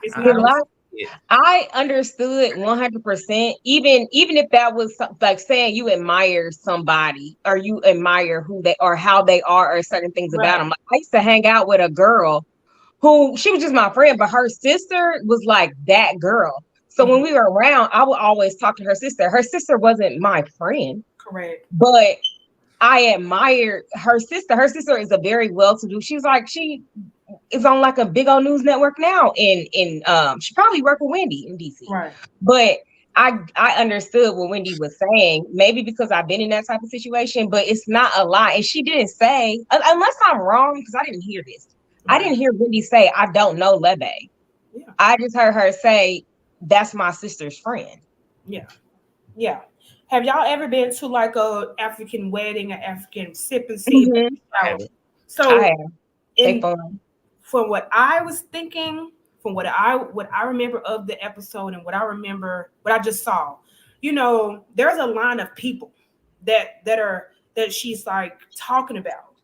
A: I understood 100%. Even if that was like saying you admire somebody or you admire who they or how they are or certain things about them. Like, I used to hang out with a girl who she was just my friend, but her sister was like that girl. So when we were around, I would always talk to her sister. Her sister wasn't my friend, correct? But I admired her sister. Her sister is a very well-to-do. She is on like a big old news network now. In she probably worked with Wendy in DC. Right. But I understood what Wendy was saying, maybe because I've been in that type of situation, but it's not a lie. And she didn't say, unless I'm wrong, because I didn't hear this. Right. I didn't hear Wendy say, I don't know Lebe. Yeah. I just heard her say, that's my sister's friend.
C: Yeah. Yeah. Have y'all ever been to like a African wedding, an African sip and see? Mm-hmm. So from what I was thinking, from what I remember of the episode and what I just saw, there's a line of people that she's like talking about.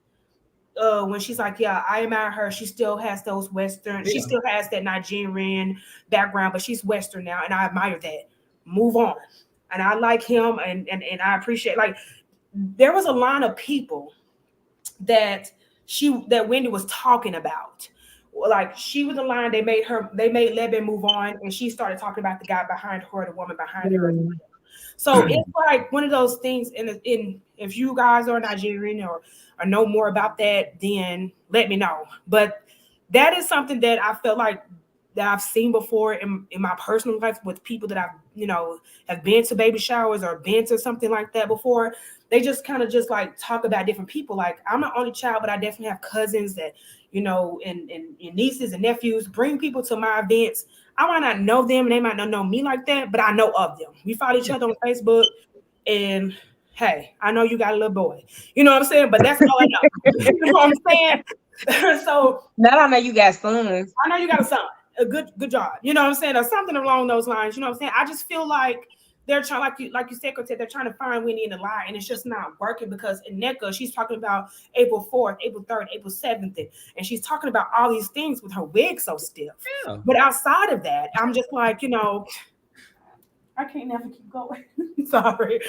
C: When she's like, yeah, I admire her. She still has those Western, she still has that Nigerian background, but she's Western now, and I admire that. Move on. And I like him, and I appreciate, like, there was a line of people that Wendy was talking about. Like, she was a line, they made Lebe move on, and she started talking about the guy behind her, the woman behind her. So it's like one of those things, and if you guys are Nigerian or know more about that, then let me know. But that is something that I felt like that I've seen before in my personal life with people that I've, have been to baby showers or been to something like that before. They just kind of just like talk about different people. Like, I'm the only child, but I definitely have cousins that, and nieces and nephews bring people to my events. I might not know them and they might not know me like that, but I know of them. We follow each other on Facebook, and hey, I know you got a little boy. You know what I'm saying? But that's all I know. You know what I'm saying? So
A: now I know you got sons.
C: I know you got a son. A good job. You know what I'm saying? Or something along those lines. You know what I'm saying? I just feel like they're trying, like you said, they're trying to find Wendy in the lie, and it's just not working because Nneka, she's talking about April 4th, April 3rd, April 7th, and she's talking about all these things with her wig so stiff. Yeah. But outside of that, I'm just like, I can't never keep going. Sorry.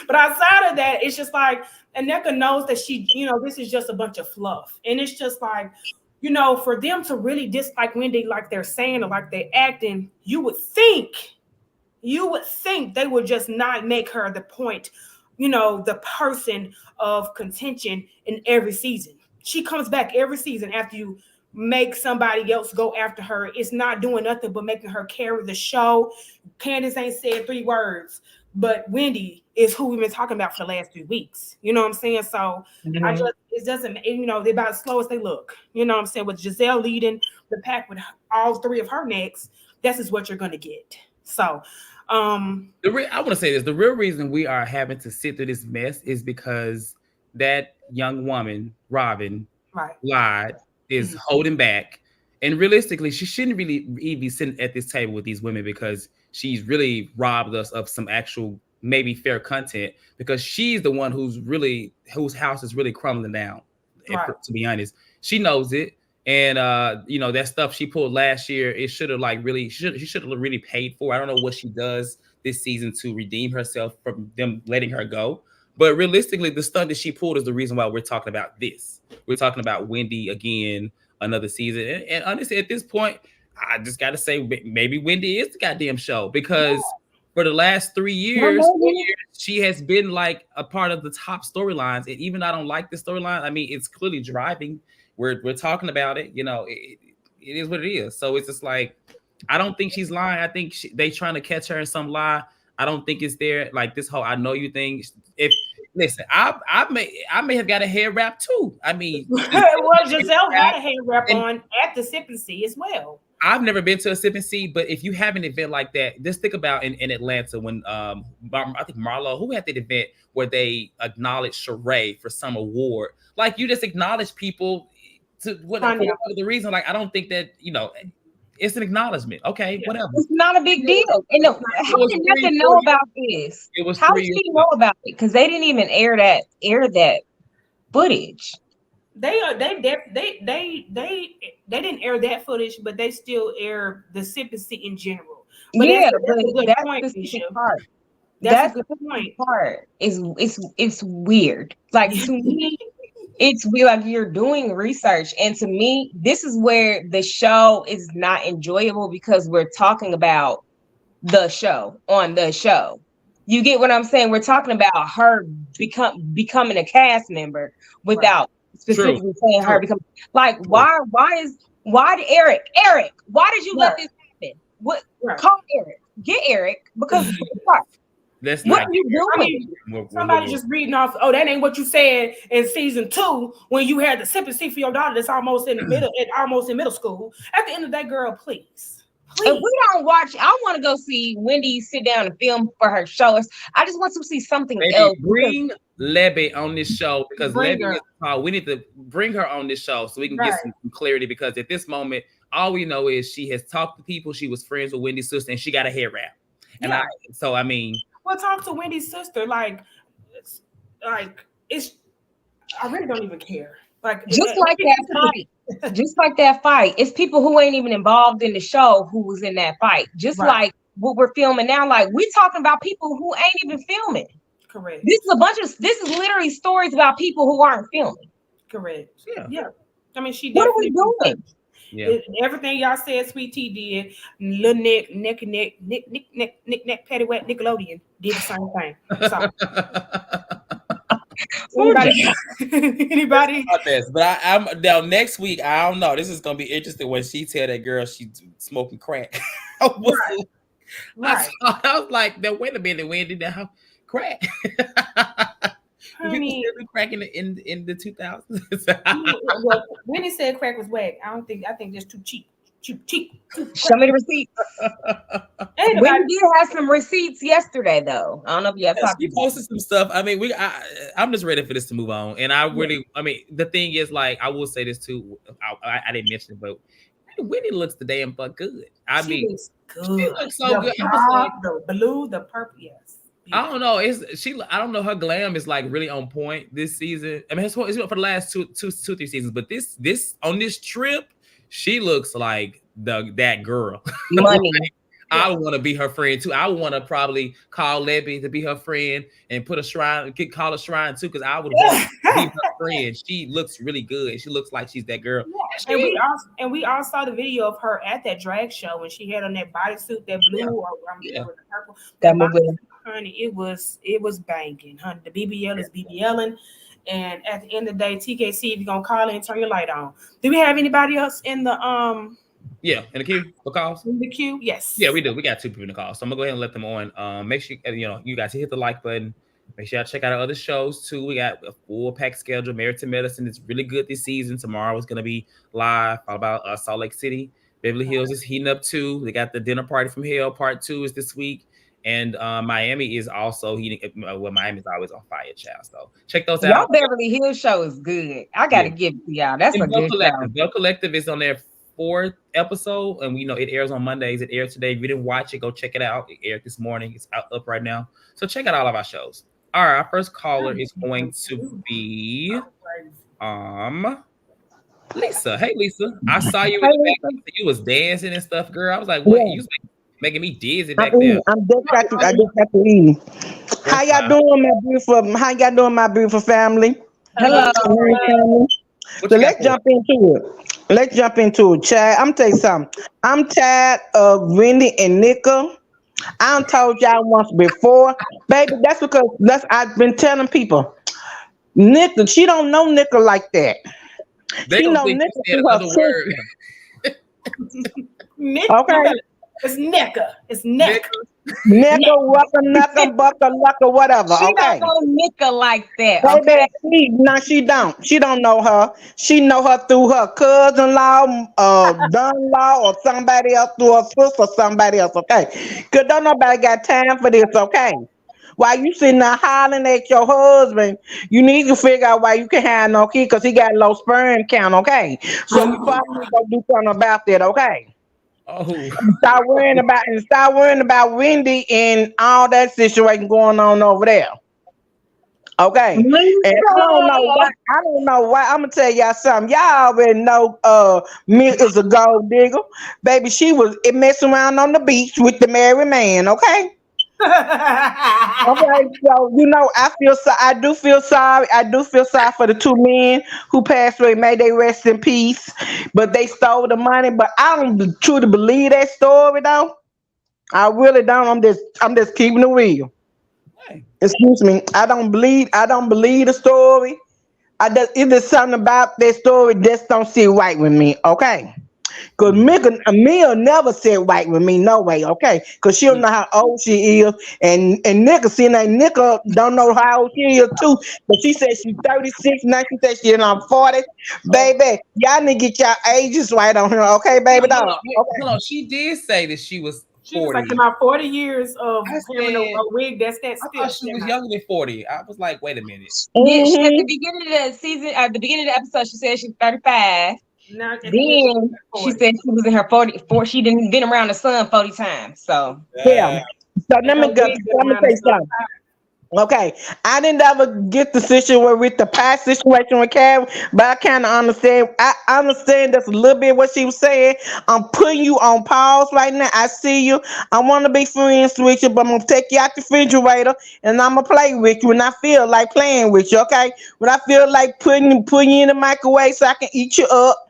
C: But outside of that, it's just like, Nneka knows that she, this is just a bunch of fluff. And it's just like, for them to really dislike Wendy like they're saying or like they're acting, you would think they would just not make her the point, the person of contention in every season. She comes back every season after you make somebody else go after her. It's not doing nothing but making her carry the show. Candace ain't said 3 words, but Wendy is who we've been talking about for the last 3 weeks. You know what I'm saying? So it doesn't, they're about as slow as they look. You know what I'm saying? With Jazelle leading the pack with all 3 of her necks, this is what you're going to get. So, I
B: want to say this. The real reason we are having to sit through this mess is because that young woman, Robin, lied, is holding back. And realistically, she shouldn't really be sitting at this table with these women because she's really robbed us of some actual maybe fair content because she's the one whose house is really crumbling down. To be honest, she knows it. And that stuff she pulled last year, it should have she should have really paid for. I don't know what she does this season to redeem herself from them letting her go. But realistically, the stunt that she pulled is the reason why we're talking about this. We're talking about Wendy again, another season. And honestly, at this point, I just got to say maybe Wendy is the goddamn show because for the last 3 years, she has been like a part of the top storylines. And even though I don't like the storyline, I mean, it's clearly driving. We're talking about it. It is what it is. So it's just like, I don't think she's lying. I think they trying to catch her in some lie. I don't think it's there. Like this whole I know you thing. I may have got a hair wrap too. I mean,
C: Jazelle had a hair wrap on at the Sip and See as well.
B: I've never been to a Sip and See, but if you have an event like that, just think about in Atlanta when I think Marlo, who had that event where they acknowledged Sheree for some award. Like you just acknowledge people for the reason. Like I don't think that it's an acknowledgement. Okay, whatever.
A: It's not a big deal. And how did Nneka know about this? How did she know about it? Because they didn't even air that footage.
C: They didn't air that footage, but they still air the Sip and See in general. But that's the part. That's the point. Part
A: it's weird. Like to me. It's weird, like you're doing research. And to me, this is where the show is not enjoyable because we're talking about the show on the show. You get what I'm saying? We're talking about her becoming a cast member without specifically saying her become like why did Eric, why did you let this happen? Call Eric, get Eric because
B: that's
A: what
B: not
A: are you doing?
C: Somebody just reading off. Oh, that ain't what you said in season 2 when you had the Sip and See for your daughter that's almost in the middle school. At the end of that, girl, please.
A: If we don't watch, I want to go see Wendy sit down and film for her show. I just want to see something else.
B: Bring Lebby on this show because Lebby we need to bring her on this show so we can get some clarity because at this moment, all we know is she has talked to people. She was friends with Wendy's sister and she got a hair wrap. And I mean.
C: Well, talk to Wendy's sister. I really don't even care.
A: Just like that fight. It's people who ain't even involved in the show who was in that fight. Just like what we're filming now. Like we're talking about people who ain't even filming.
C: Correct.
A: This is literally stories about people who aren't filming.
C: Correct. Yeah. I mean, she.
A: What are we doing?
B: Yeah.
C: Everything y'all said, Sweet Tea did. Lil Nick, Pettywet, Nickelodeon did the same thing. So, anybody?
B: But I'm now next week. I don't know. This is gonna be interesting when she tell that girl she's smoking crack. I was like, "No, wait a minute, Wendy. Now crack." People still be cracking in the 2000s.
C: Wendy said crack was whack. I think that's too cheap.
A: Show me the receipts. Wendy did have some receipts yesterday, though. I don't know if you have talked.
B: She posted some stuff. I mean, I'm just ready for this to move on. And I mean, the thing is, like, I will say this too. I didn't mention it, but Whitney looks the damn fuck good.
C: She looks good.
B: She looks so
C: the
B: good.
C: The blue, the purple, yes.
B: I don't know. I don't know. Her glam is like really on point this season. I mean, it's for the last 3 seasons. But this on this trip, she looks like that girl.
A: Money.
B: I want to be her friend too. I want to probably call Lebby to be her friend and put a shrine, call a shrine too, because I would want to be her friend. She looks really good. She looks like she's that girl.
C: Yeah. And we all saw the video of her at that drag show when she had on that bodysuit, that blue or the purple. Honey, it was banging, honey. The BBL is BBLing. And at the end of the day, TKC, if you're gonna call in, turn your light on. Do we have anybody else in the
B: in the queue for calls?
C: In the queue, yes.
B: Yeah, we do. We got 2 people in the call. So I'm gonna go ahead and let them on. Make sure you guys hit the like button. Make sure y'all check out our other shows too. We got a full pack schedule. Married to Medicine is really good this season. Tomorrow is gonna be live. All about Salt Lake City. Beverly Hills is heating up too. They got the Dinner Party from Hell Part 2 is this week. And Miami is also heating. Well, Miami's always on fire, child. So check those out.
A: Y'all Beverly Hills show is good. I gotta give it to y'all. That's a good show.
B: Bell Collective is on their 4th episode, and we know it airs on Mondays. It aired today. If you didn't watch it, go check it out. It aired this morning. It's up right now. So check out all of our shows. All right, our first caller is going to be Lisa. Hey, Lisa. I saw you. You was dancing and stuff, girl. I was like, what? You was making me dizzy back there.
D: I just got to leave. How y'all doing, my beautiful family?
A: Hello.
D: So let's jump into it. Chad, I'm tell you something. I'm tired of Wendy and Nneka. I told y'all once before, baby. That's because I've been telling people. Nneka, she don't know Nneka like that.
B: She know Nneka through her sister.
C: Okay. It's Nneka. It's Nneka.
D: Nneka, bucka, whatever.
A: She don't know Nneka like that. Okay.
D: She don't. She don't know her. She know her through her cousin-in-law, son-in-law, or somebody else, through her sister or somebody else. Okay. Cause don't nobody got time for this. Okay. While you sitting there hollering at your husband, you need to figure out why you can't have no kid because he got low sperm count. Okay. So you probably gonna do something about that. Okay.
B: Oh.
D: Start worrying about Wendy and all that situation going on over there. Okay. And I don't know why. I'm gonna tell y'all something. Y'all already know Mick is a gold digger. Baby, she was messing around on the beach with the married man, okay? Okay, so I do feel sorry for the 2 men who passed away. May they rest in peace. But they stole the money. But I don't truly believe that story, though. I really don't. I'm just keeping it real. Hey. Excuse me. I don't believe the story. If there's something about that story, just don't sit right with me. Okay. Because Mia never said white with me, no way, okay? Because she don't know how old she is. And Nneka don't know how old she is, too. But she said she's 36, now she said she's 40. Baby, y'all need to get y'all ages right on her, okay, baby?
B: Hold on. She did say that she was 40.
C: She was like about 40 years of having a wig. That's that still.
B: I thought she was younger than 40. I was like, wait a minute.
A: Yeah, she, at the beginning of the season, at the beginning of the episode, she said she's 35. Then she said she was in her 44. She didn't been around the sun 40 times. So
D: yeah. So let me tell you something. Okay, I didn't ever get the situation with the past situation with Karen, but I kind of understand. I understand that's a little bit what she was saying. I'm putting you on pause right now. I see you. I want to be friends with you, but I'm gonna take you out the refrigerator and I'm gonna play with you when I feel like playing with you. Okay, when I feel like putting you in the microwave so I can eat you up.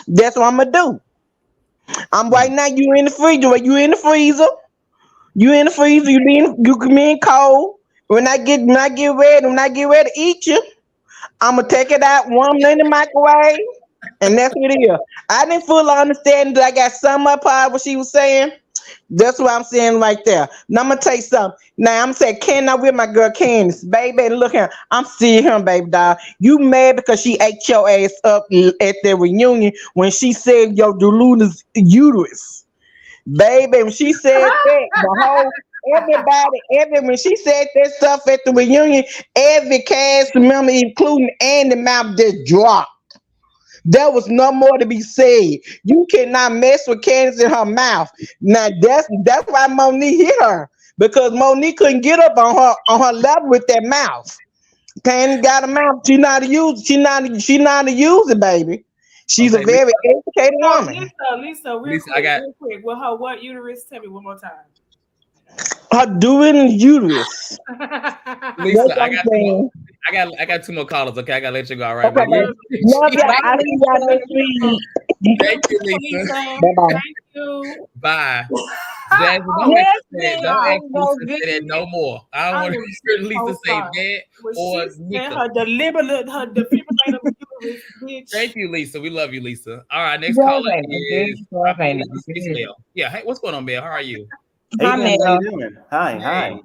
D: That's what I'm gonna do. Right now. You in the refrigerator. You in the freezer. You can be in cold. When I get ready to eat you, I'm gonna take it out, warm it in the microwave, and that's what it is. I didn't fully understand that I got some up part of what she was saying. That's what I'm saying right there. Now I'm gonna tell you something. Now I'm saying, can I with my girl Candace, baby? Look here, I'm seeing her, baby doll. You mad because she ate your ass up at the reunion when she said your deluded uterus, baby. When she said that, the whole. When she said that stuff at the reunion, every cast member, including Andy Mouth, just dropped. There was no more to be said. You cannot mess with Candace in her mouth. Now that's why Monique hit her, because Monique couldn't get up on her level with that mouth. Candace got a mouth. She not to use. She not to use it, baby. She's
B: Okay,
D: a very educated
C: No,
D: woman.
C: Lisa,
B: Lisa,
C: real quick. Well, her what uterus? Tell me one more time.
D: Her doing uterus.
B: Lisa,
D: That's what I'm saying.
B: I got 2 more callers. Okay, I gotta let you go. All right,
D: Okay,
B: man.
D: love y'all. I see y'all next week.
B: Thank you, Lisa.
D: Bye-bye.
C: Thank you.
B: Bye. Jasmine, don't
A: Yes,
B: ask Lisa
A: ma'am.
B: to say that no more. I don't want to hear Lisa say that or Nika.
C: Her defibrillator uterus, bitch.
B: Thank you, Lisa. We love you, Lisa. All right, next
A: Girls
B: caller
A: ain't no
B: is
A: good. Girls ain't no
B: it's
A: good.
B: Mel. Yeah, hey, what's going on, Mel? How are you?
A: Hi,
E: Hey, how
A: Mel.
E: you doing? Hi.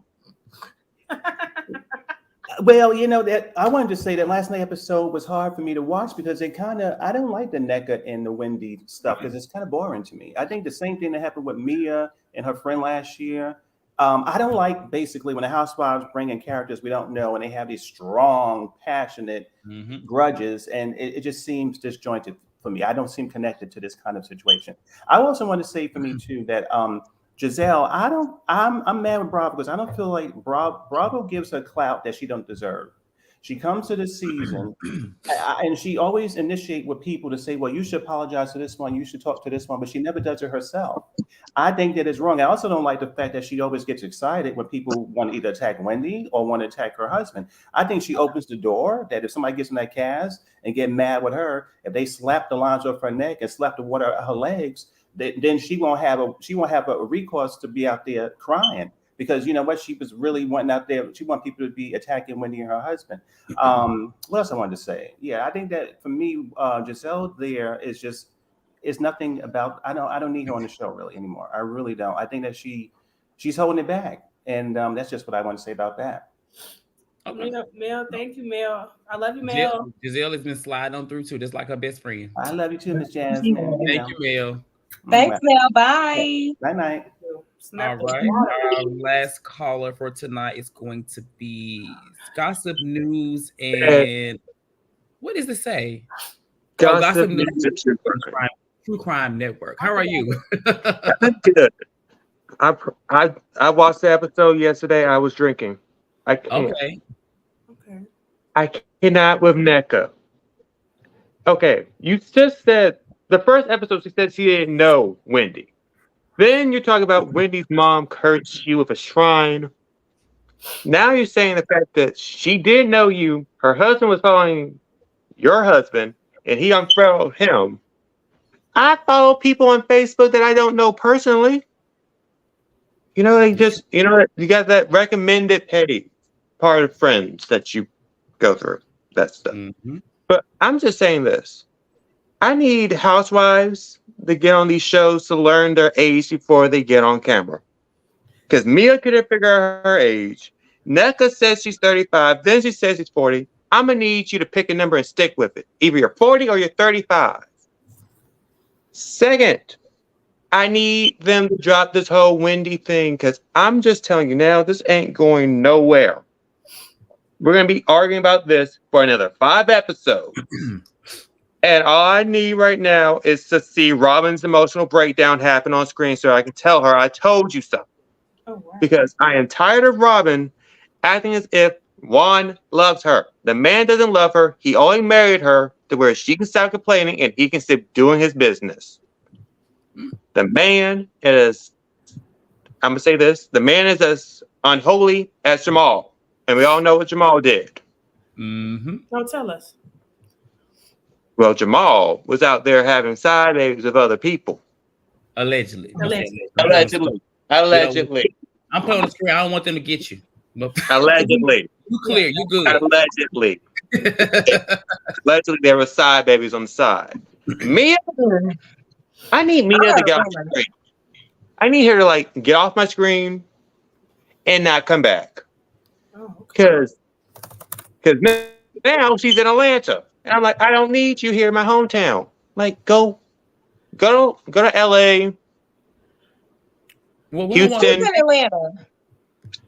E: Well, that I wanted to say that last night episode was hard for me to watch because I don't like the Nneka and the Wendy stuff because it's kind of boring to me. I think the same thing that happened with Mia and her friend last year. I don't like basically when the housewives bring in characters we don't know and they have these strong, passionate grudges, and it just seems disjointed for me. I don't seem connected to this kind of situation. I also want to say for me too that Jazelle, I'm mad with Bravo because I don't feel like Bravo gives her clout that she don't deserve. She comes to the season and she always initiate with people to say, well, you should apologize to this one, you should talk to this one, but she never does it herself. I think that is wrong. I also don't like the fact that she always gets excited when people want to either attack Wendy or want to attack her husband. I think she opens the door that if somebody gets in that cast and get mad with her, if they slap the lines off her neck and slap the water out her legs, then she won't have a recourse to be out there crying. Because you know what, she was really wanting out there. She wanted people to be attacking Wendy and her husband. What else I wanted to say? Yeah, I think that for me, Jazelle there is nothing about. I don't need her on the show really anymore. I really don't. I think that she's holding it back, and that's just what I want to say about that.
B: Okay.
C: Mel, thank you, Mel. I love you, Mel.
B: Giselle has been sliding on through too, just like her best friend.
E: I love you too, Miss Jasmine.
B: Thank you, Mel.
A: Thanks, Mel. Bye.
E: Night night.
B: All right. Our last caller for tonight is going to be Gossip News and what does it say? Gossip News True Crime Network. How are you?
F: I'm good. I watched the episode yesterday. I was drinking.
B: Okay.
F: I cannot with Nneka. Okay, you just said the first episode she said she didn't know Wendy. Then you talk about Wendy's mom cursed you with a shrine. Now you're saying the fact that she did know you, her husband was following your husband, and he unfollowed him. I follow people on Facebook that I don't know personally. You know, they just, you got that recommended page part of friends that you go through, that stuff. Mm-hmm. But I'm just saying this. I need housewives to get on these shows to learn their age before they get on camera. Because Mia couldn't figure out her age. Nneka says she's 35, then she says she's 40. I'm going to need you to pick a number and stick with it. Either you're 40 or you're 35. Second, I need them to drop this whole Wendy thing because I'm just telling you now, this ain't going nowhere. We're going to be arguing about this for another 5 episodes. And all I need right now is to see Robin's emotional breakdown happen on screen so I can tell her I told you so. Oh, wow. Because I am tired of Robin acting as if Juan loves her. The man doesn't love her. He only married her to where she can stop complaining and he can stop doing his business. The man is, I'm going to say this, the man is as unholy as Jamal. And we all know what Jamal did.
C: Mm-hmm. Don't tell us.
F: Well, Jamal was out there having side babies with other people.
B: Allegedly.
F: Allegedly.
B: I'm putting on the screen. I don't want them to get you.
F: Allegedly.
B: You clear. You good.
F: Allegedly. Allegedly, there were side babies on the side. Mia, I need Mia to get off my screen. I need her to get off my screen and not come back. Because now she's in Atlanta. And I'm like, I don't need you here in my hometown. Go to LA.
B: Well,
F: Houston.
A: Who's in Atlanta?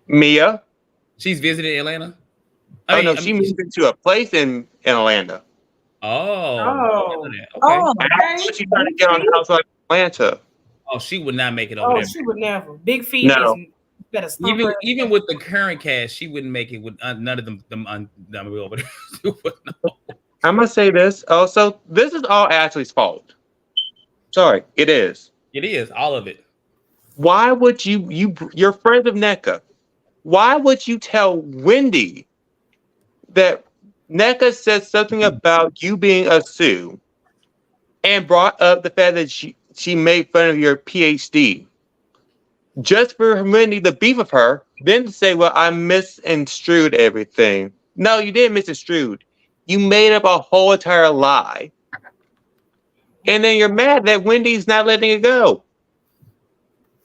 F: Mia.
B: She's visited Atlanta.
F: She moved into a place in Atlanta.
B: Oh. Okay.
A: Oh,
F: Actually, she's trying to get on Housewives of Atlanta.
B: Oh, she would not make it over
C: Oh,
B: there.
C: she would never. Big feet
F: No.
C: is better stump her.
B: Even with the current cast, she wouldn't make it with none of them over there. She would not.
F: I'm gonna say this. Also, this is all Ashley's fault. Sorry, it is.
B: It is all of it.
F: Why would you're friends of Nneka? Why would you tell Wendy that Nneka said something about you being a Sue and brought up the fact that she made fun of your PhD? Just for Wendy to beef of her, then to say, well, I misconstrued everything. No, you didn't misconstrued. You made up a whole entire lie. And then you're mad that Wendy's not letting it go.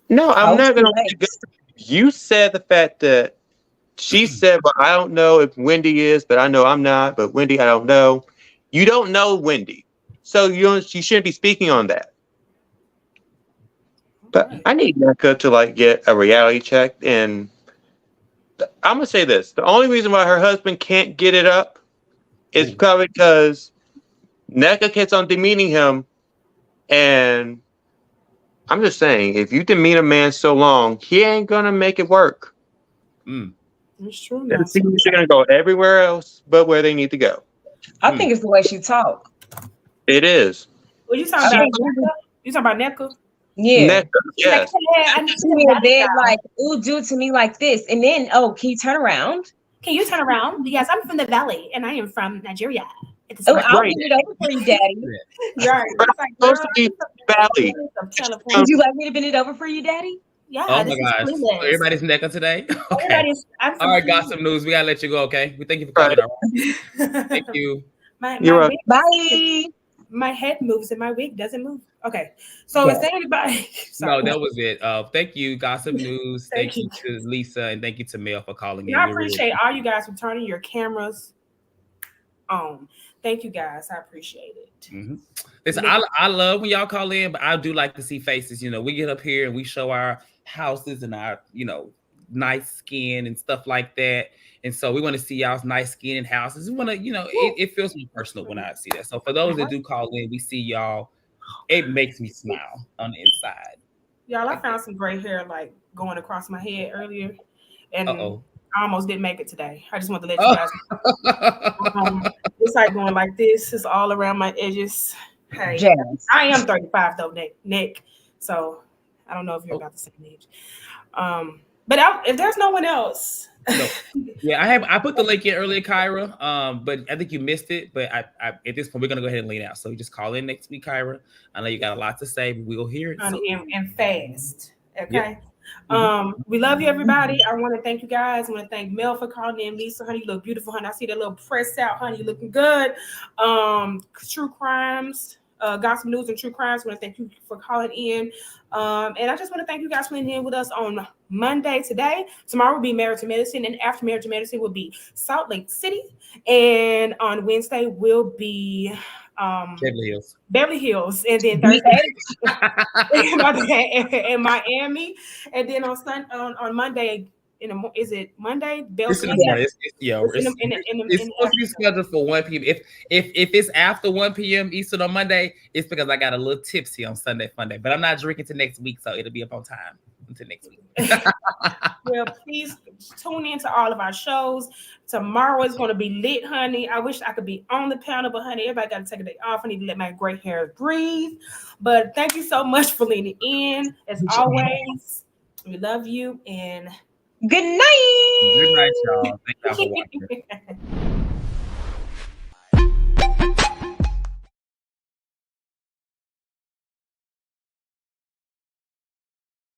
F: No, I'm not going to let it go. You said the fact that she said, well, I don't know if Wendy is, but I know I'm not. But Wendy, I don't know. You don't know Wendy. So you shouldn't be speaking on that. But I need Nneka to get a reality check. And I'm going to say this. The only reason why her husband can't get it up is probably because Nneka keeps on demeaning him. And I'm just saying, if you demean a man so long, he ain't going to make it work.
C: It's true.
F: They're going to go everywhere else but where they need to go.
A: I think it's the way she talks.
F: It is.
C: Well, you talking about Nneka? You talking about Nneka?
A: Yeah.
F: Nneka, yes.
A: Then ooh, do it to me like this. And then, can you turn around?
C: Can you turn around? Yes, I'm from the Valley and I am from Nigeria.
A: I'll bend it over for you, Daddy.
C: Right.
F: Supposed to be Valley.
A: Would you like me to bend it over for you, Daddy?
C: Yeah.
B: Oh my gosh. So everybody's Nneka today? Okay. All right, gossip news. We got to let you go, okay? We thank you for coming. Right. Thank you.
A: Bye.
C: My head moves and my wig doesn't move. Okay. So is there anybody?
B: No, that was it. Thank you, Gossip News. Thank you to Lisa and thank you to Mel for calling in.
C: I appreciate all you guys for turning your cameras on. Thank you guys. I appreciate it.
B: Listen, I love when y'all call in, but I do like to see faces. We get up here and we show our houses and our, nice skin and stuff like that. And so we want to see y'all's nice skin and houses. We want to, it feels more personal when I see that. So for those that do call in, we see y'all. It makes me smile on the inside.
C: Y'all, I found some gray hair going across my head earlier. And I almost didn't make it today. I just want to let you guys know. It's going like this. It's all around my edges. Hey, I am 35 though, Nick. So I don't know if you're about the same age. But if there's no one else.
B: No. Yeah, I put the link in earlier, Kyra. But I think you missed it. But I at this point we're gonna go ahead and lean out. So you just call in next week, Kyra. I know you got a lot to say, but we'll hear it.
C: And fast. Okay. Yep. We love you, everybody. I want to thank you guys. I want to thank Mel for calling in. Lisa, honey, you look beautiful, honey. I see that little press out, honey. You looking good. True crimes. Gossip News and True Crimes. I want to thank you for calling in. And I just want to thank you guys for being in with us on Monday today. Tomorrow will be Marriage to Medicine, and after Marriage to Medicine will be Salt Lake City. And on Wednesday will be Beverly Hills, and then Thursday in Miami, and then on Monday. Is it Monday?
B: It's supposed to be scheduled for 1 p.m. If it's after 1 p.m. Eastern on Monday, it's because I got a little tipsy on Sunday Funday. But I'm not drinking till next week, so it'll be up on time until next week.
C: Well, please tune in to all of our shows. Tomorrow is going to be lit, honey. I wish I could be on the panel, but honey, everybody got to take a day off. I need to let my gray hair breathe. But thank you so much for leaning in. As always, we love you and
A: good night.
B: Good night, y'all. Thank y'all for watching.